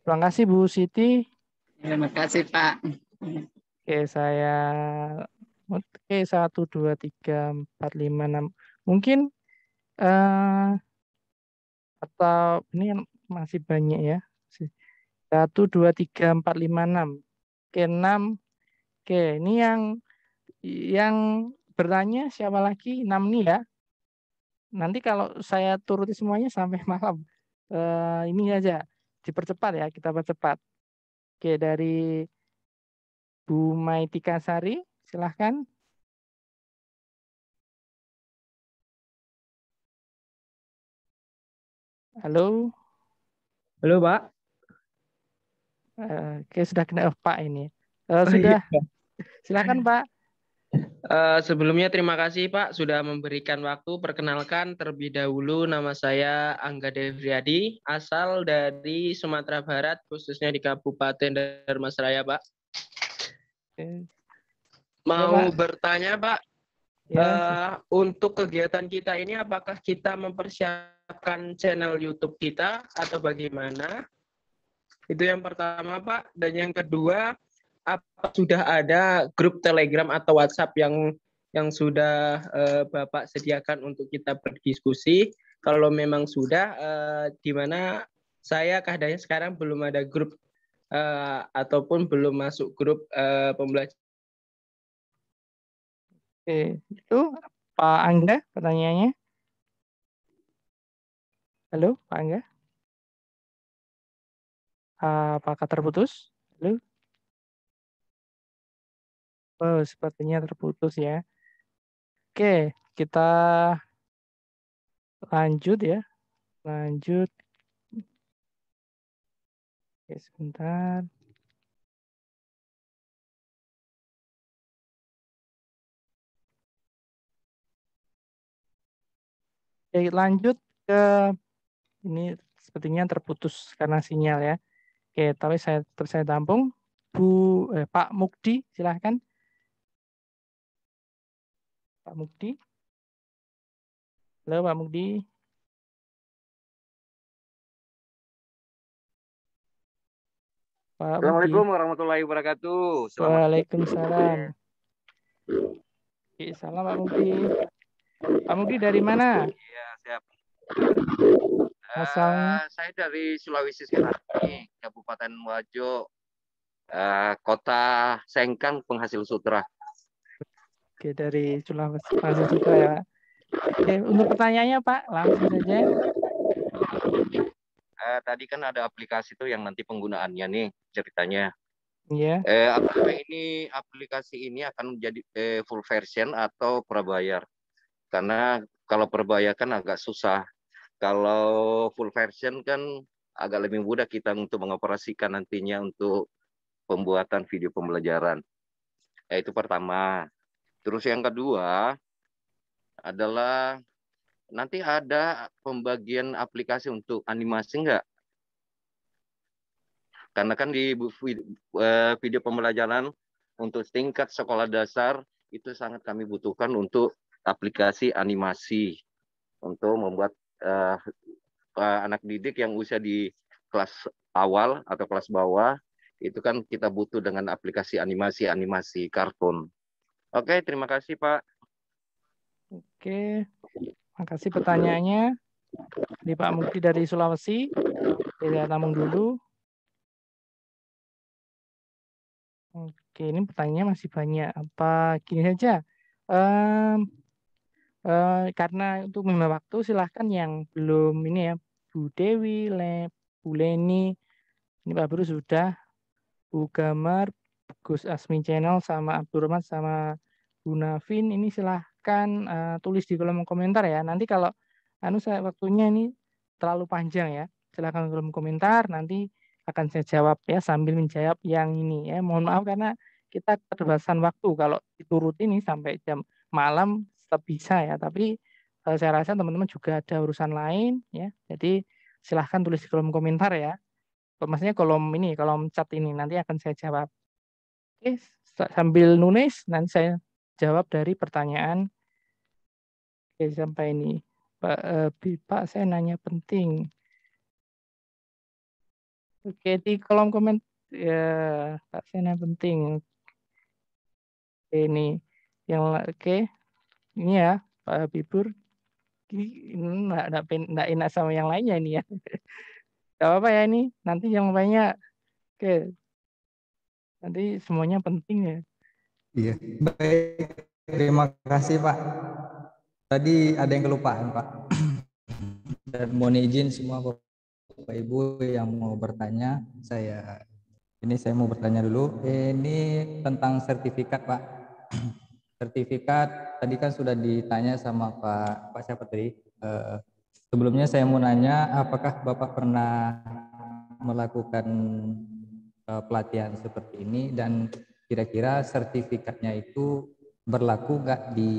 A: terima kasih Bu Siti.
J: Terima kasih Pak.
A: Oke, 1, 2, 3, 4, 5, 6. Mungkin atau ini masih banyak ya. 1, 2, 3, 4, 5, 6. Oke, 6. Oke, ini yang bertanya siapa lagi? 6 nih ya. Nanti kalau saya turuti semuanya sampai malam. Ini aja dipercepat ya, kita percepat. Oke, dari Bu Maitika Sari, silahkan. Halo.
K: Halo Pak.
A: Oke, sudah kena Pak ini. Sudah.
K: Iya.
A: Silakan Pak.
K: Sebelumnya terima kasih Pak sudah memberikan waktu. Perkenalkan terlebih dahulu, nama saya Angga Devriadi, asal dari Sumatera Barat, khususnya di Kabupaten Dharmasraya Pak. Mau bertanya Pak, untuk kegiatan kita ini apakah kita mempersiapkan channel YouTube kita atau bagaimana? Itu yang pertama Pak. Dan yang kedua, apa sudah ada grup Telegram atau WhatsApp yang sudah Bapak sediakan untuk kita berdiskusi? Kalau memang sudah, di mana saya keadaannya sekarang belum ada grup ataupun belum masuk grup pembelajaran.
A: Oke, itu Pak Angga pertanyaannya. Halo, Pak Angga. Apakah terputus? Halo. Oh, sepertinya terputus ya. Oke, kita lanjut ya. Lanjut. Oke, sebentar. Oke, lanjut ke ini sepertinya terputus karena sinyal ya. Oke, tapi saya tampung. Pak Mukdi, silahkan. Pak Mukdi. Halo Pak Mukdi.
L: Assalamualaikum warahmatullahi wabarakatuh.
A: Waalaikumsalam. Oke, salam Pak Mukdi. Pak Mukdi dari mana?
L: Iya, siap.
A: Asalnya?
L: Saya dari Sulawesi Selatan, Kabupaten Wajo, Kota Sengkang, penghasil sutra.
A: Oke, dari Sulawesi penghasil sutra ya. Oke, untuk pertanyaannya Pak, langsung saja.
L: Tadi kan ada aplikasi tuh yang nanti penggunaannya nih ceritanya.
A: Iya.
L: Apakah ini aplikasi ini akan menjadi full version atau prabayar? Karena kalau prabayar kan agak susah. Kalau full version kan agak lebih mudah kita untuk mengoperasikan nantinya untuk pembuatan video pembelajaran. Itu pertama. Terus yang kedua adalah nanti ada pembagian aplikasi untuk animasi enggak? Karena kan di video pembelajaran untuk tingkat sekolah dasar itu sangat kami butuhkan untuk aplikasi animasi untuk membuat anak didik yang usia di kelas awal atau kelas bawah itu kan kita butuh dengan aplikasi animasi kartun. Oke, terima kasih Pak.
A: Oke, makasih pertanyaannya. Di Pak Mukti dari Sulawesi. Saya tampung dulu. Oke, ini pertanyaannya masih banyak. Apa gini saja? Karena untuk memilih waktu silahkan yang belum ini ya, Bu Dewi, Bu Leni, ini Pak Bro sudah, Bu Gamar, Gus Asmi Channel, sama Abdurrahman, sama Bu Navin, ini silahkan tulis di kolom komentar ya. Nanti kalau waktunya ini terlalu panjang ya, silahkan kolom komentar, nanti akan saya jawab ya sambil menjawab yang ini ya. Mohon maaf karena kita keterbatasan waktu, kalau diturut ini sampai jam malam tetap bisa ya, tapi saya rasa teman-teman juga ada urusan lain ya. Jadi silahkan tulis di kolom komentar ya. Maksudnya kolom chat ini nanti akan saya jawab. Oke, sambil nulis nanti saya jawab dari pertanyaan. Oke, sampai ini. Pak, saya nanya penting. Oke, di kolom komen ya, Pak, saya nanya penting. Oke, ini ini ya Pak Habibur. Ini nggak enak sama yang lainnya ini ya. Gak apa-apa ya ini. Nanti yang lainnya. Oke. Nanti semuanya penting ya.
D: Iya, baik. Terima kasih Pak. Tadi ada yang kelupaan Pak. Dan mohon izin semua Bapak Ibu yang mau bertanya, saya mau bertanya dulu. Ini tentang sertifikat Pak. Sertifikat tadi kan sudah ditanya sama Pak siapa tadi? Sebelumnya saya mau nanya, apakah Bapak pernah melakukan pelatihan seperti ini, dan kira-kira sertifikatnya itu berlaku nggak di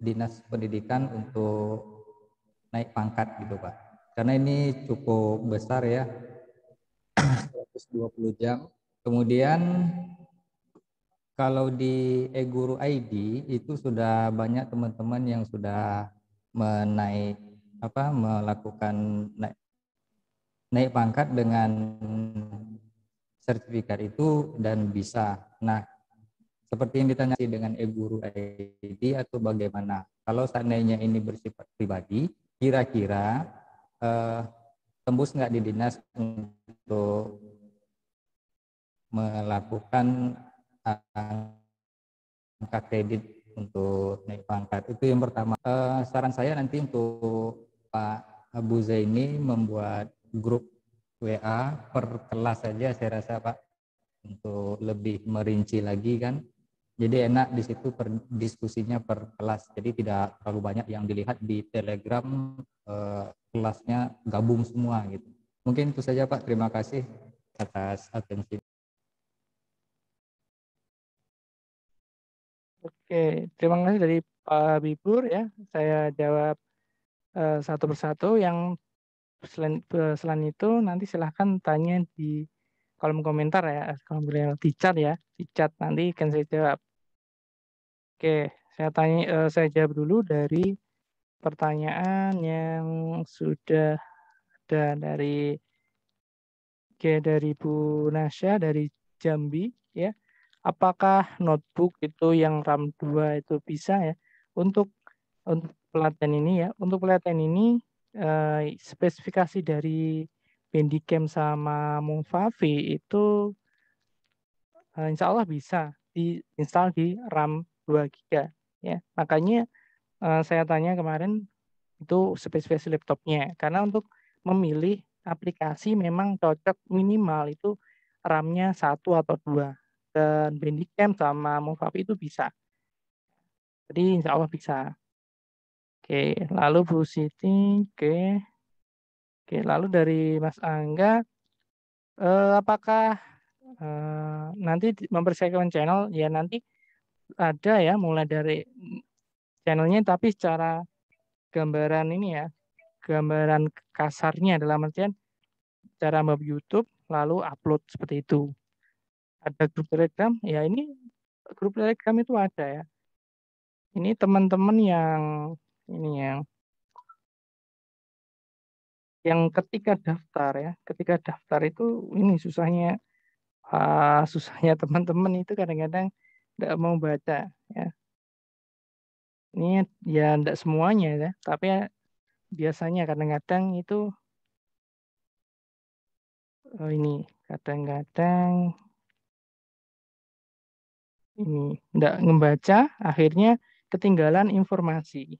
D: Dinas Pendidikan untuk naik pangkat gitu Pak? Karena ini cukup besar ya, 120 jam. Kemudian kalau di eGuru ID itu sudah banyak teman-teman yang sudah melakukan naik pangkat dengan sertifikat itu dan bisa. Nah, seperti yang ditanya dengan eGuru ID atau bagaimana? Kalau seandainya ini bersifat pribadi, kira-kira tembus nggak di dinas untuk melakukan angka kredit untuk naik pangkat? Itu yang pertama. Saran saya nanti untuk Pak Abu Zaini membuat grup WA per kelas saja, saya rasa Pak, untuk lebih merinci lagi kan. Jadi enak di situ diskusinya per kelas. Jadi tidak terlalu banyak yang dilihat di Telegram, kelasnya gabung semua gitu. Mungkin itu saja Pak. Terima kasih atas atensi.
A: Oke, terima kasih dari Pak Bibur ya. Saya jawab satu persatu. Yang selain itu nanti silahkan tanya di kolom komentar ya, di chat ya, di chat nanti akan saya jawab. Oke, saya jawab dulu dari pertanyaan yang sudah ada dari Bu Nasya dari Jambi ya. Apakah notebook itu yang RAM 2 itu bisa ya? Untuk pelatihan ini ya, untuk pelatihan ini spesifikasi dari Bandicam sama Movavi itu insya Allah bisa diinstal di RAM 2 GB ya. Makanya saya tanya kemarin itu spesifikasi laptopnya, karena untuk memilih aplikasi memang cocok minimal itu RAM-nya 1 atau 2, dan Bandicam sama Movavi itu bisa. Jadi insya Allah bisa. Oke, lalu Bu Siti, oke, lalu dari Mas Angga, apakah nanti mempersiapkan channel? Ya nanti ada ya, mulai dari channelnya, tapi secara gambaran ini ya, gambaran kasarnya dalam artian cara YouTube lalu upload seperti itu. Ada grup Telegram, ya ini grup Telegram itu ada ya. Ini teman-teman yang ketika daftar itu ini susahnya teman-teman itu kadang-kadang nggak mau baca ya. Ini ya enggak semuanya ya, tapi ya, biasanya kadang-kadang itu ini kadang-kadang ini enggak membaca, akhirnya ketinggalan informasi.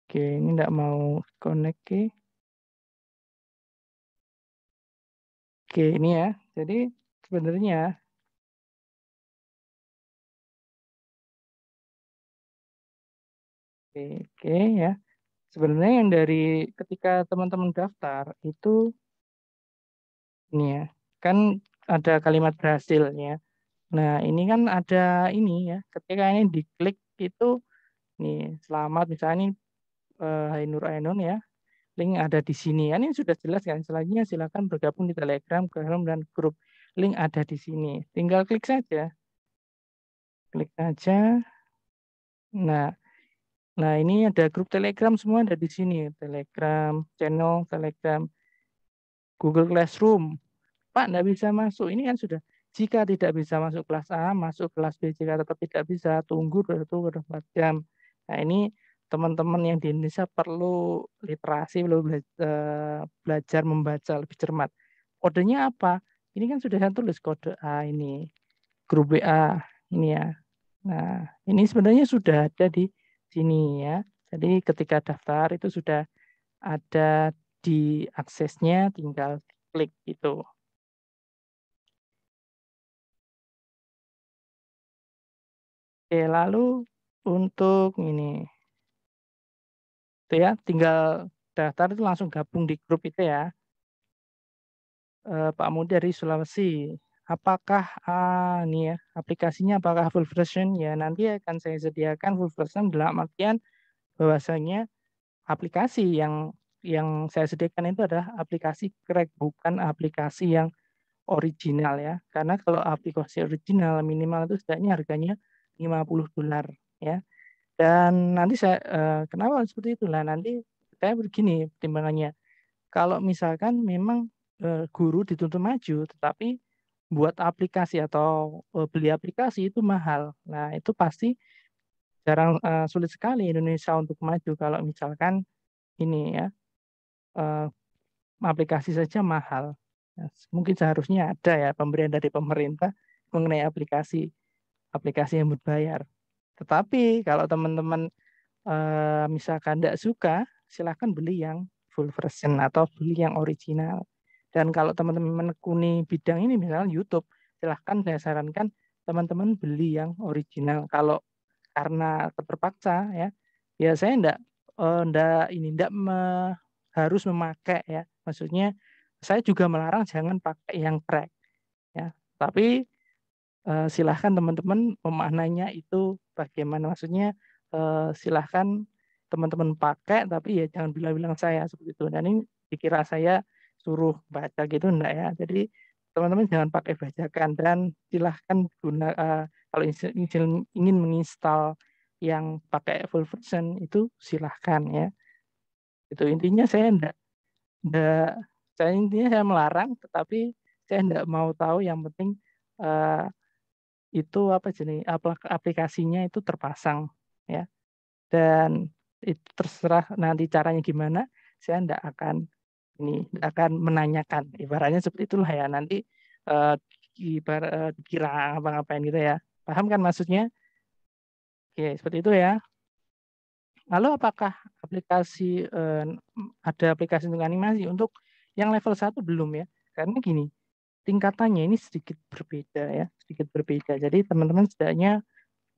A: Oke, ini enggak mau connect ke. Oke, ini ya. Jadi sebenarnya oke ya. Sebenarnya yang dari ketika teman-teman daftar itu ini ya, kan ada kalimat berhasil ya. Nah, ini kan ada ini ya, ketika ini diklik itu nih, selamat misalnya ini Ainur Ainun ya, link ada di sini. Ini sudah jelas kan, selanjutnya silakan bergabung di Telegram, dan grup. Link ada di sini. Tinggal klik saja. Klik saja. Nah, ini ada grup Telegram semua ada di sini. Telegram, channel Telegram, Google Classroom. Pak, enggak bisa masuk. Ini kan sudah, jika tidak bisa masuk kelas A, masuk kelas B. Jika tetap tidak bisa, tunggu 24 jam. Nah, ini teman-teman yang di Indonesia perlu literasi, perlu belajar membaca lebih cermat. Kodenya apa? Ini kan sudah saya tulis kode A ini. Grup WA ini ya. Nah, ini sebenarnya sudah ada di sini ya. Jadi ketika daftar itu sudah ada di aksesnya, tinggal klik itu. Oke, lalu untuk ini, itu ya, tinggal daftar itu langsung gabung di grup itu ya. Pak Mu dari Sulawesi, apakah ini ya, aplikasinya apakah full version? Ya, nanti akan saya sediakan full version dalam artian bahwasanya aplikasi yang saya sediakan itu adalah aplikasi crack, bukan aplikasi yang original ya. Karena kalau aplikasi original minimal itu setidaknya harganya $50 ya. Dan nanti saya kenapa seperti itulah nanti saya begini pertimbangannya. Kalau misalkan memang guru dituntut maju, tetapi buat aplikasi atau beli aplikasi itu mahal. Nah, itu pasti jarang sulit sekali Indonesia untuk maju kalau misalkan ini ya aplikasi saja mahal. Nah, mungkin seharusnya ada ya pemberian dari pemerintah mengenai aplikasi yang berbayar. Tetapi kalau teman-teman misalkan tidak suka, silahkan beli yang full version atau beli yang original. Dan kalau teman-teman menekuni bidang ini, misalnya YouTube, silahkan saya sarankan teman-teman beli yang original. Kalau karena terpaksa ya saya harus memakai ya. Maksudnya saya juga melarang jangan pakai yang crack ya. Tapi silahkan teman-teman memaknainya itu bagaimana, maksudnya silahkan teman-teman pakai tapi ya jangan bilang-bilang saya seperti itu. Dan ini dikira saya suruh baca gitu enggak ya. Jadi teman-teman jangan pakai bajakan dan silahkan kalau ingin menginstal yang pakai full version itu silahkan ya. Itu intinya saya saya melarang, tetapi saya enggak mau tahu, yang penting itu aplikasinya itu terpasang ya. Dan itu terserah nanti caranya gimana, saya enggak akan menanyakan, ibaratnya seperti itulah ya. Nanti dikira apa-ngapain gitu ya, paham kan maksudnya? Oke, seperti itu ya. Lalu apakah ada aplikasi untuk animasi? Untuk yang level 1 belum ya, karena gini, tingkatannya ini sedikit berbeda ya, jadi teman-teman setidaknya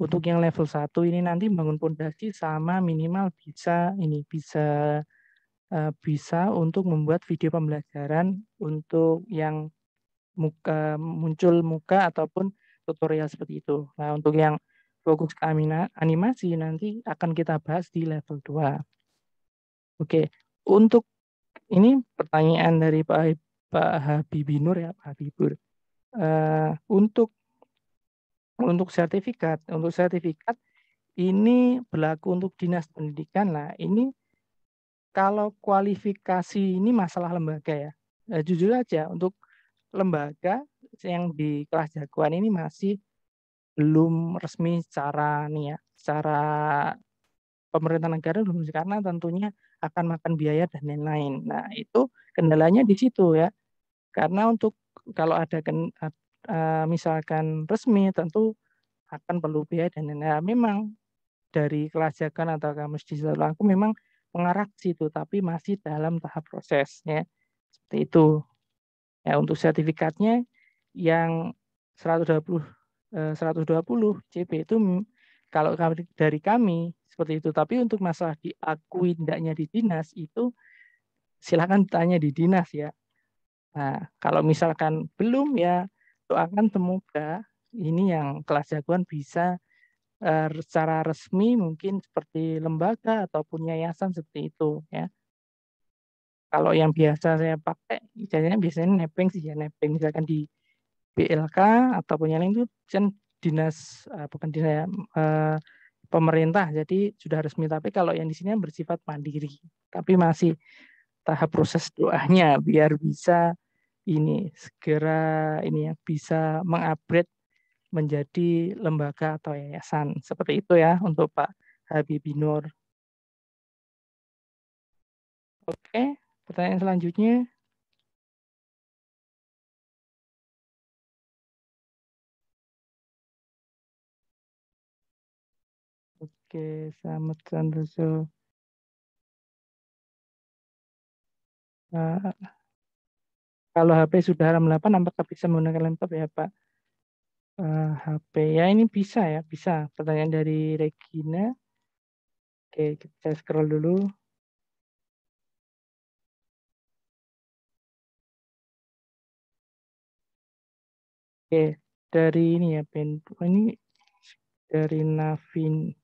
A: untuk yang level 1 ini nanti bangun fondasi sama minimal bisa untuk membuat video pembelajaran untuk yang muncul muka ataupun tutorial seperti itu. Nah, untuk yang fokus ke animasi nanti akan kita bahas di level 2. Oke, untuk ini pertanyaan dari Pak Habibinur ya, Pak Habibur. Untuk sertifikat ini berlaku untuk dinas pendidikan. Nah, ini kalau kualifikasi ini masalah lembaga ya. Jujur aja untuk lembaga yang di kelas jagoan ini masih belum resmi secara pemerintah negara belum, karena tentunya akan makan biaya dan lain-lain. Nah, itu kendalanya di situ ya. Karena untuk kalau ada misalkan resmi tentu akan perlu biaya dan lain-lain. Memang dari kelas jagoan atau kamus digital aku memang mengarah ke situ, tapi masih dalam tahap prosesnya. Seperti itu. Ya, untuk sertifikatnya yang 120 CP itu kalau dari kami seperti itu. Tapi untuk masalah diakui tidaknya di dinas itu silakan tanya di dinas ya. Nah, kalau misalkan belum ya doakan semoga ini yang kelas jagoan bisa secara resmi mungkin seperti lembaga ataupun yayasan seperti itu ya. Kalau yang biasa saya pakai biasanya nebeng sih ya, nebeng misalkan di BLK ataupun yang lain itu kan dinas bukan dinas ya, pemerintah jadi sudah resmi, tapi kalau yang di sini bersifat mandiri tapi masih tahap proses doanya biar bisa ini segera ini ya bisa mengupgrade menjadi lembaga atau yayasan seperti itu ya untuk Pak Habibinur. Oke, pertanyaan selanjutnya. Oke, selamat Santoso. Kalau HP sudah RAM 8, apakah bisa menggunakan laptop ya Pak? HP ya ini bisa ya, bisa. Pertanyaan dari Regina. Oke, kita scroll dulu. Oke, dari ini ya, ini dari Navin.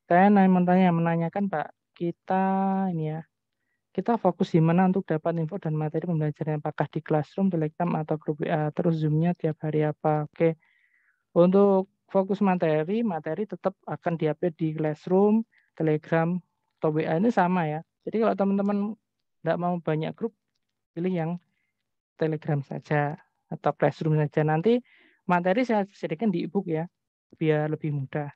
A: Saya menanyakan Pak, kita ini ya, kita fokus di mana untuk dapat info dan materi pembelajaran, apakah di Classroom, Telegram, atau grup WA, terus Zoom-nya tiap hari apa? Oke, untuk fokus materi tetap akan diupdate di Classroom, Telegram, atau WA ini sama ya. Jadi kalau teman-teman tidak mau banyak grup, pilih yang Telegram saja atau Classroom saja. Nanti materi saya sediakan di e-book ya, biar lebih mudah.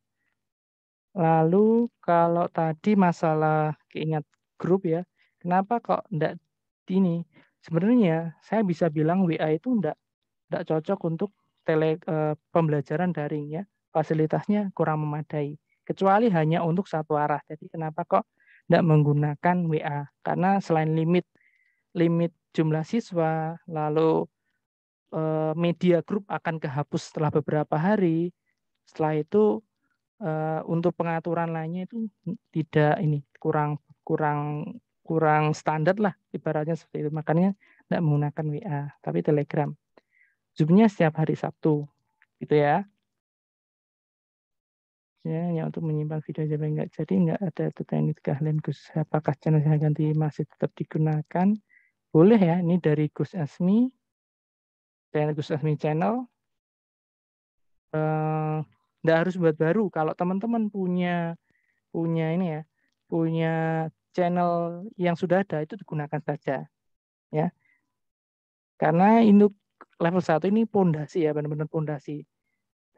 A: Lalu kalau tadi masalah keingat grup ya, kenapa kok enggak ini? Sebenarnya saya bisa bilang WA itu enggak cocok untuk pembelajaran daring ya. Fasilitasnya kurang memadai. Kecuali hanya untuk satu arah. Jadi kenapa kok enggak menggunakan WA? Karena selain limit jumlah siswa, lalu media grup akan kehapus setelah beberapa hari. Setelah itu untuk pengaturan lainnya itu tidak ini kurang standar lah ibaratnya seperti itu. Makanya tidak menggunakan WA tapi Telegram. Zoom-nya setiap hari Sabtu gitu ya. Ya, untuk menyimpan video aja enggak. Jadi enggak ada teknik keahlian khusus. Apakah channel saya ganti masih tetap digunakan? Boleh ya. Ini dari Gus Asmi. Channel Gus Asmi channel. Nggak harus buat baru. Kalau teman-teman punya ini ya, punya channel yang sudah ada itu digunakan saja, ya. Karena untuk level 1 ini pondasi ya, benar-benar pondasi.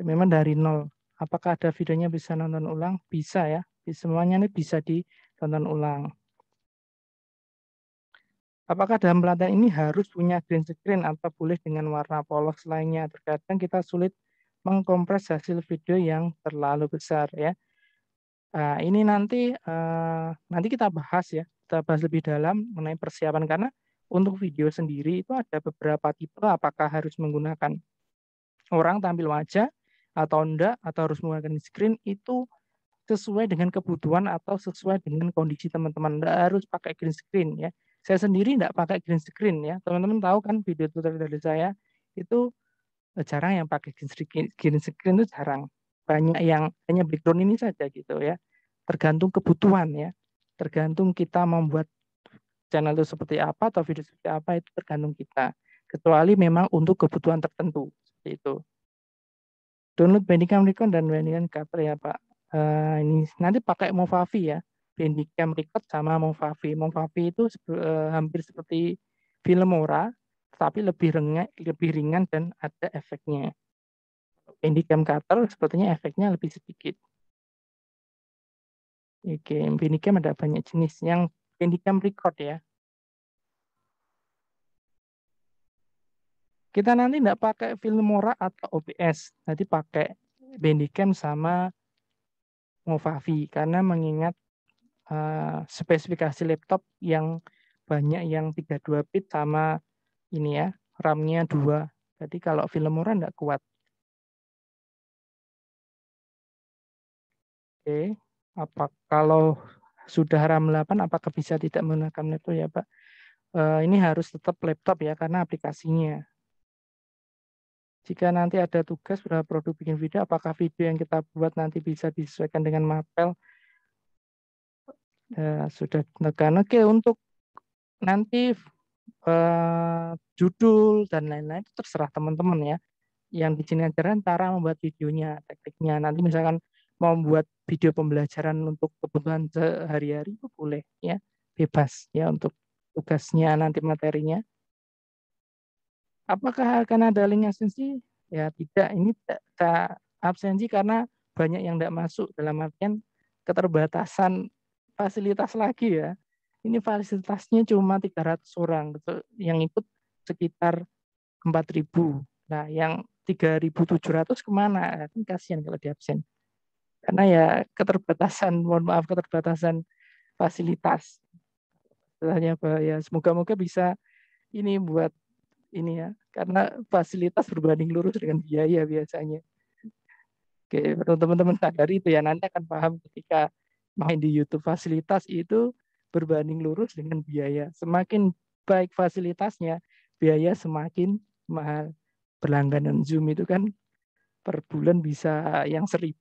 A: Memang dari nol. Apakah ada videonya bisa nonton ulang? Bisa ya. Semuanya ini bisa ditonton ulang. Apakah dalam pelatihan ini harus punya green screen atau boleh dengan warna polos lainnya? Terkadang kita sulit mengkompres hasil video yang terlalu besar ya. Nah, ini nanti kita bahas ya, kita bahas lebih dalam mengenai persiapan karena untuk video sendiri itu ada beberapa tipe, apakah harus menggunakan orang tampil wajah atau enggak, atau harus menggunakan screen itu sesuai dengan kebutuhan atau sesuai dengan kondisi teman-teman. Enggak harus pakai green screen ya. Saya sendiri enggak pakai green screen ya. Teman-teman tahu kan video tutorial dari saya itu jarang yang pakai green screen itu jarang. Banyak yang hanya background ini saja gitu ya. Tergantung kebutuhan ya. Tergantung kita membuat channel itu seperti apa atau video seperti apa itu tergantung kita. Kecuali memang untuk kebutuhan tertentu seperti itu. Download Bandicam Record dan Bandicam Capture ya Pak. Ini nanti pakai Movavi ya. Bandicam Record sama Movavi. Movavi itu hampir seperti Filmora, tapi lebih ringan dan ada efeknya. Bandicam Cutter sepertinya efeknya lebih sedikit. Oke, Bandicam ada banyak jenis. Yang Bandicam Record ya. Kita nanti tidak pakai Filmora atau OBS. Nanti pakai Bandicam sama Movavi, karena mengingat spesifikasi laptop yang banyak yang 32 bit sama ini ya, RAM-nya 2. Jadi kalau film murah enggak kuat. Oke, kalau sudah RAM 8 apakah bisa tidak menggunakan laptop ya Pak? Ini harus tetap laptop ya, karena aplikasinya. Jika nanti ada tugas berapa produk bikin video, apakah video yang kita buat nanti bisa disesuaikan dengan mapel? Sudah tekan. Oke, untuk nanti judul dan lain-lain itu terserah teman-teman ya. Yang di sini ajaran cara membuat videonya, tekniknya. Nanti misalkan mau membuat video pembelajaran untuk kebutuhan sehari-hari itu boleh ya, bebas ya untuk tugasnya nanti materinya. Apakah akan ada link absensi? Ya tidak, ini tidak absensi karena banyak yang tidak masuk, dalam artian keterbatasan fasilitas lagi ya. Ini fasilitasnya cuma 300 orang, yang ikut sekitar 4.000. Nah, yang 3.700 kemana? Kan kasihan kalau di absen. Karena ya keterbatasan, mohon maaf, keterbatasan fasilitas. Setelahnya ya semoga-moga bisa ini buat ini ya, karena fasilitas berbanding lurus dengan biaya biasanya. Oke, teman-teman sadari itu ya, nanti akan paham ketika main di YouTube, fasilitas itu berbanding lurus dengan biaya. Semakin baik fasilitasnya, biaya semakin mahal. Berlangganan Zoom itu kan per bulan bisa yang 1.000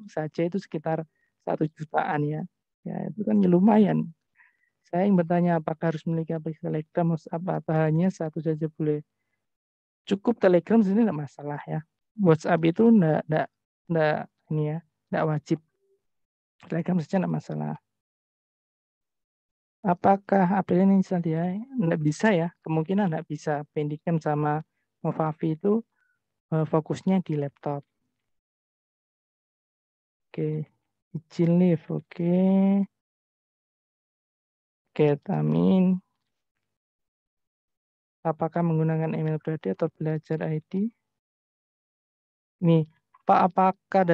A: saja itu sekitar 1 jutaan ya. Ya itu kan lumayan. Saya ingin bertanya apakah harus memiliki aplikasi Telegram apa hanya satu saja boleh? Cukup Telegram sini tidak masalah ya. WhatsApp itu enggak ini ya, enggak wajib. Telegram saja enggak masalah. Apakah aplikasi ini bisa dia? Enggak bisa ya, kemungkinan enggak bisa. Bandicam sama Movavi itu fokusnya di laptop. Oke, izin live, oke. Ketamin. Apakah menggunakan email pribadi atau belajar ID? Nih, Pak, apakah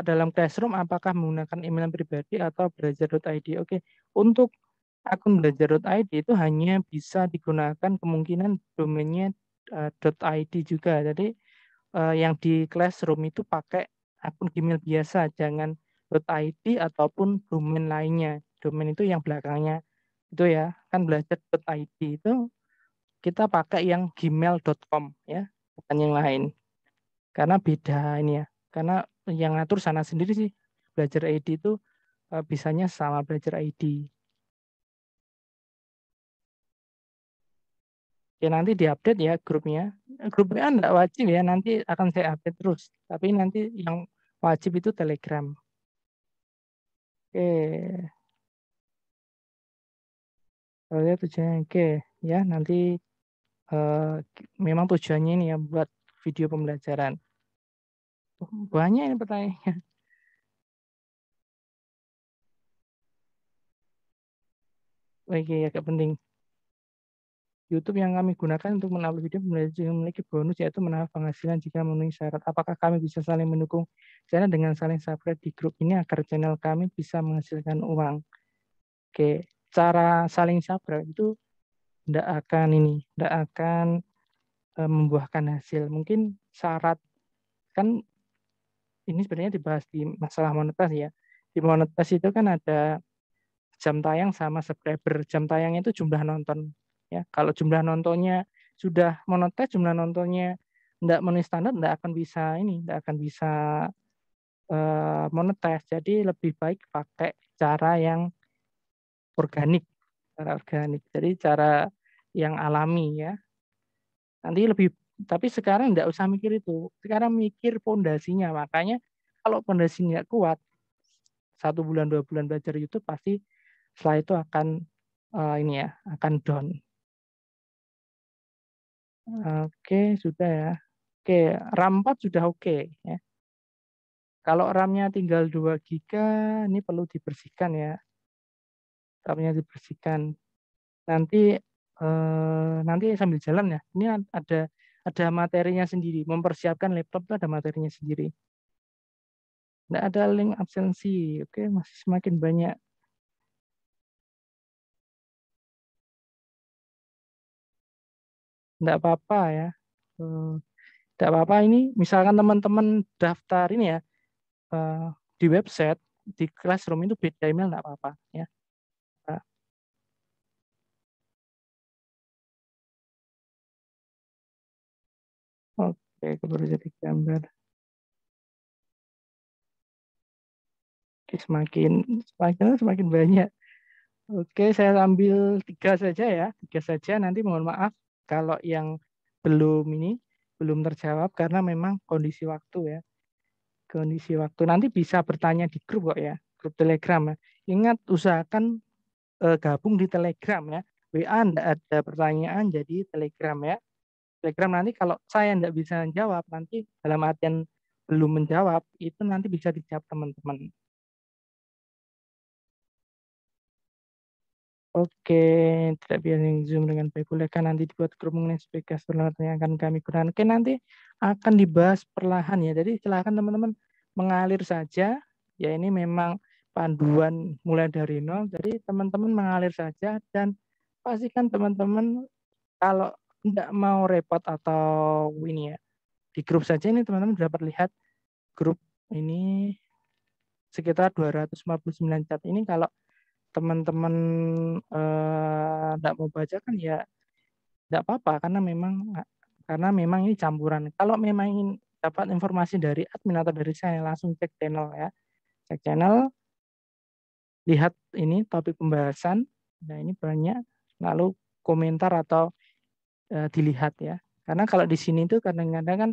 A: dalam Classroom apakah menggunakan email pribadi atau belajar.id? Oke, untuk akun belajar.id itu hanya bisa digunakan kemungkinan domainnya .id juga. Jadi yang di Classroom itu pakai akun Gmail biasa, jangan .id ataupun domain lainnya. Domain itu yang belakangnya itu ya, kan belajar.id itu kita pakai yang gmail.com ya, bukan yang lain. Karena beda ini ya. Karena yang ngatur sana sendiri sih. Belajar ID itu bisanya sama belajar ID. Oke, nanti diupdate ya grupnya. Grupnya enggak wajib ya, nanti akan saya update terus. Tapi nanti yang wajib itu Telegram. Oke. Kalau tujuannya oke ya, nanti memang tujuannya ini ya buat video pembelajaran. Banyak ini pertanyaannya. Oke, agak penting. YouTube yang kami gunakan untuk mengupload video memiliki bonus yaitu menambah penghasilan jika memenuhi syarat. Apakah kami bisa saling mendukung channel dengan saling subscribe di grup ini agar channel kami bisa menghasilkan uang? Oke, cara saling subscribe itu tidak akan membuahkan hasil. Mungkin syarat kan ini sebenarnya dibahas di masalah monetasi ya. Di monetasi itu kan ada jam tayang sama subscriber. Jam tayangnya itu jumlah nonton. Ya, kalau jumlah nontonnya sudah monetis, jumlah nontonnya tidak memenuhi standar, tidak akan bisa monetis. Jadi lebih baik pakai cara yang organik, Jadi cara yang alami ya. Nanti tapi sekarang tidak usah mikir itu. Sekarang mikir pondasinya. Makanya kalau pondasinya kuat, 1 bulan 2 bulan belajar YouTube pasti setelah itu akan akan down. Oke, sudah ya. Oke, RAM 4 sudah oke ya. Kalau RAM-nya tinggal 2 GB, ini perlu dibersihkan ya. RAM-nya dibersihkan. Nanti sambil jalan ya. Ini ada ada materinya sendiri. Mempersiapkan laptop itu ada materinya sendiri. Nggak ada link absensi. Oke, masih semakin banyak. Nggak apa-apa ya. Nggak apa-apa ini. Misalkan teman-teman daftar ini ya di website, di Classroom itu beda email nggak apa-apa ya. Oke, baru jadi gambar. Oke, semakin banyak. Oke, saya ambil 3 saja ya, 3 saja. Nanti mohon maaf kalau yang belum terjawab karena memang kondisi waktu ya. Kondisi waktu. Nanti bisa bertanya di grup kok ya, grup Telegram ya. Ingat usahakan gabung di Telegram ya. WA enggak ada pertanyaan, jadi Telegram ya. Telegram nanti kalau saya enggak bisa jawab, nanti dalam artian belum menjawab, itu nanti bisa dijawab teman-teman. Oke, tidak bisa Zoom dengan baik. Bolehkah nanti dibuat grup mengenai spesifikasi peralatan yang akan kami gunakan? Oke, nanti akan dibahas perlahan ya. Jadi silakan teman-teman mengalir saja. Ya ini memang panduan mulai dari nol. Jadi teman-teman mengalir saja dan pastikan teman-teman kalau tidak mau repot atau ini ya di grup saja ini teman-teman dapat lihat grup ini sekitar 259 chat ini kalau teman-teman tidak mau baca kan ya tidak apa-apa karena memang ini campuran. Kalau memang ingin dapat informasi dari admin atau dari saya langsung cek channel ya. Cek channel, lihat ini topik pembahasan. Nah, ini banyak lalu komentar atau dilihat ya. Karena kalau di sini tuh kadang-kadang kan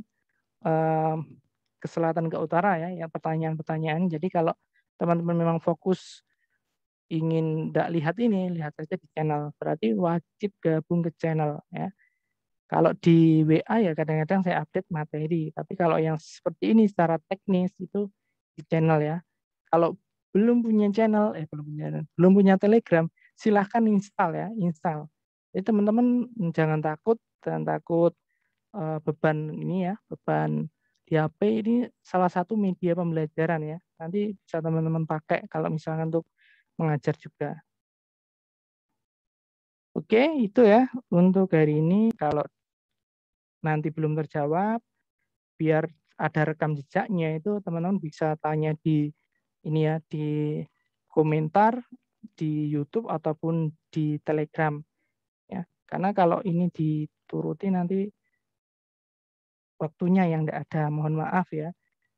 A: ke selatan ke utara ya, yang pertanyaan-pertanyaan. Jadi kalau teman-teman memang fokus ingin tidak lihat ini, lihat saja di channel. Berarti wajib gabung ke channel ya. Kalau di WA ya kadang-kadang saya update materi. Tapi kalau yang seperti ini secara teknis itu di channel ya. Kalau belum punya channel, belum punya Telegram, silahkan install ya, install. Jadi teman-teman jangan takut beban ini ya, beban di HP ini salah satu media pembelajaran ya. Nanti bisa teman-teman pakai kalau misalkan untuk mengajar juga. Oke, itu ya untuk hari ini. Kalau nanti belum terjawab, biar ada rekam jejaknya itu teman-teman bisa tanya di ini ya di komentar di YouTube ataupun di Telegram ya. Karena kalau ini dituruti nanti waktunya yang tidak ada. Mohon maaf ya.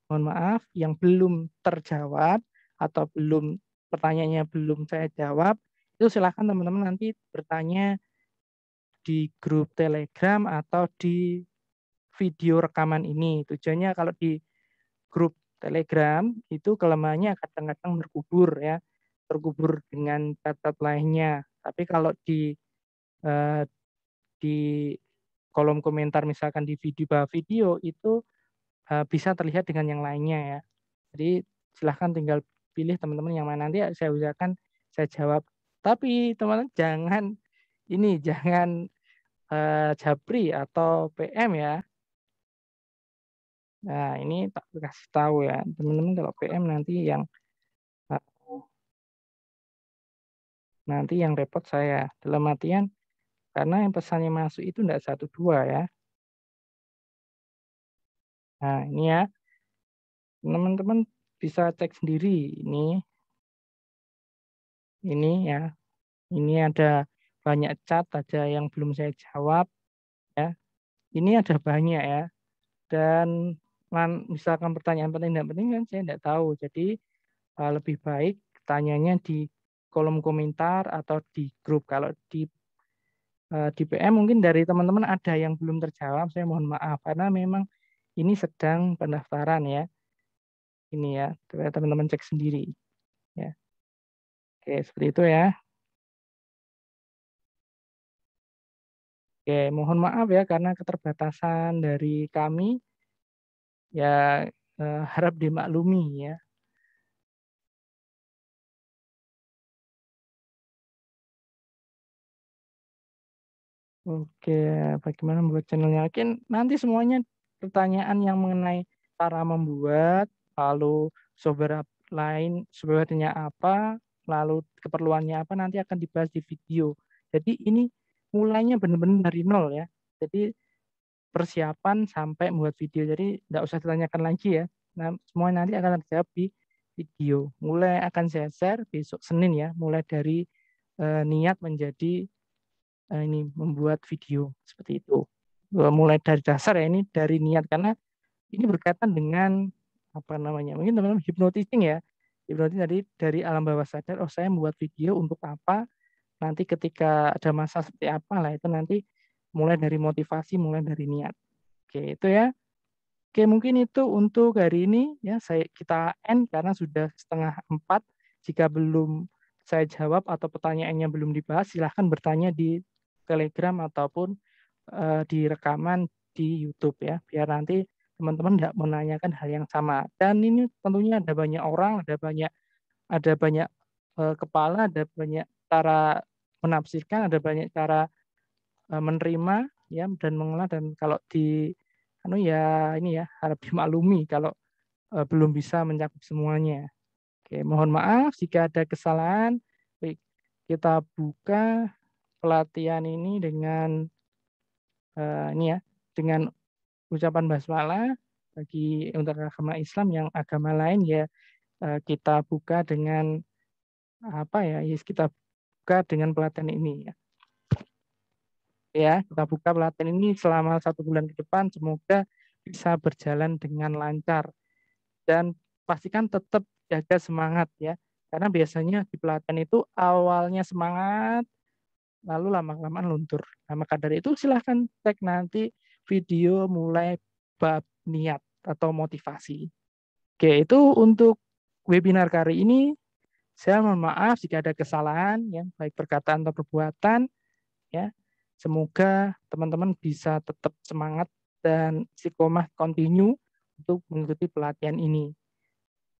A: Mohon maaf yang belum terjawab atau pertanyaannya belum saya jawab, itu silakan teman-teman nanti bertanya di grup Telegram atau di video rekaman ini. Tujuannya kalau di grup Telegram itu kelemahannya kadang-kadang terkubur dengan chat lainnya. Tapi kalau di kolom komentar misalkan di bawah video itu bisa terlihat dengan yang lainnya ya. Jadi silahkan tinggal pilih teman-teman yang mana nanti saya usahakan saya jawab. Tapi teman-teman jangan japri atau PM ya. Nah ini tak kasih tahu ya teman-teman kalau PM nanti yang repot saya dalam artian karena yang pesannya masuk itu enggak 1-2 ya. Nah ini ya teman-teman bisa cek sendiri ini ya. Ini ada banyak chat, ada yang belum saya jawab ya. Ini ada banyak ya. Dan misalkan pertanyaan penting dan penting kan saya tidak tahu. Jadi lebih baik tanyanya di kolom komentar atau di grup. Kalau di PM mungkin dari teman-teman ada yang belum terjawab, saya mohon maaf karena memang ini sedang pendaftaran ya. Ini ya, teman-teman cek sendiri ya. Oke, seperti itu ya. Oke, mohon maaf ya karena keterbatasan dari kami. Ya harap dimaklumi ya. Oke, bagaimana membuat channelnya? Mungkin nanti semuanya pertanyaan yang mengenai cara membuat, lalu sumbernya apa, lalu keperluannya apa, nanti akan dibahas di video. Jadi ini mulainya benar-benar dari nol ya. Jadi persiapan sampai membuat video. Jadi tidak usah ditanyakan lagi ya. Nah, semua nanti akan terjawab di video. Mulai akan saya share besok Senin ya, mulai dari niat menjadi ini membuat video seperti itu. Mulai dari dasar ya, ini dari niat, karena ini berkaitan dengan apa namanya, mungkin teman-teman hypnotising ya, hipnotis dari alam bawah sadar. Oh, saya membuat video untuk apa, nanti ketika ada masa seperti apa lah, itu nanti mulai dari motivasi, mulai dari niat. Oke, itu ya. Oke, mungkin itu untuk hari ini ya, kita end karena sudah 3:30. Jika belum saya jawab atau pertanyaannya belum dibahas, silahkan bertanya di Telegram ataupun di rekaman di YouTube ya, biar nanti teman-teman tidak menanyakan hal yang sama. Dan ini tentunya ada banyak orang, ada banyak kepala, ada banyak cara menafsirkan, ada banyak cara menerima ya dan mengolah, dan kalau di ya ini ya harap dimaklumi kalau belum bisa mencakup semuanya. Oke, mohon maaf jika ada kesalahan. Baik, kita buka pelatihan ini dengan ini ya, dengan ucapan basmalah. Bagi untuk agama Islam, yang agama lain ya kita buka dengan apa ya? Yes, kita buka dengan pelatihan ini ya. Ya, kita buka pelatihan ini selama 1 bulan ke depan. Semoga bisa berjalan dengan lancar dan pastikan tetap jaga semangat ya. Karena biasanya di pelatihan itu awalnya semangat, lalu lama-lamaan luntur. Nah, maka dari itu silahkan cek nanti video mulai bab niat atau motivasi. Oke, itu untuk webinar kali ini. Saya mohon maaf jika ada kesalahan, ya, baik perkataan atau perbuatan. Ya, semoga teman-teman bisa tetap semangat dan istiqomah continue untuk mengikuti pelatihan ini.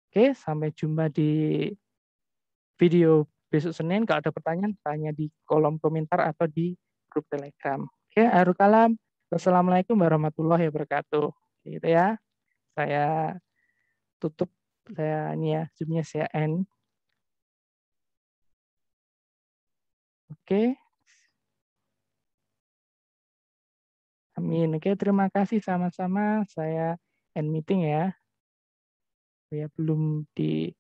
A: Oke, sampai jumpa di video besok Senin. Kalau ada pertanyaan, tanya di kolom komentar atau di grup Telegram. Oke, akhirul kalam. Wassalamualaikum warahmatullahi wabarakatuh. Gitu ya. Saya tutup, saya ini ya, Zoom-nya saya end. Oke. Amin. Oke, terima kasih sama-sama. Saya end meeting ya. Ya, belum di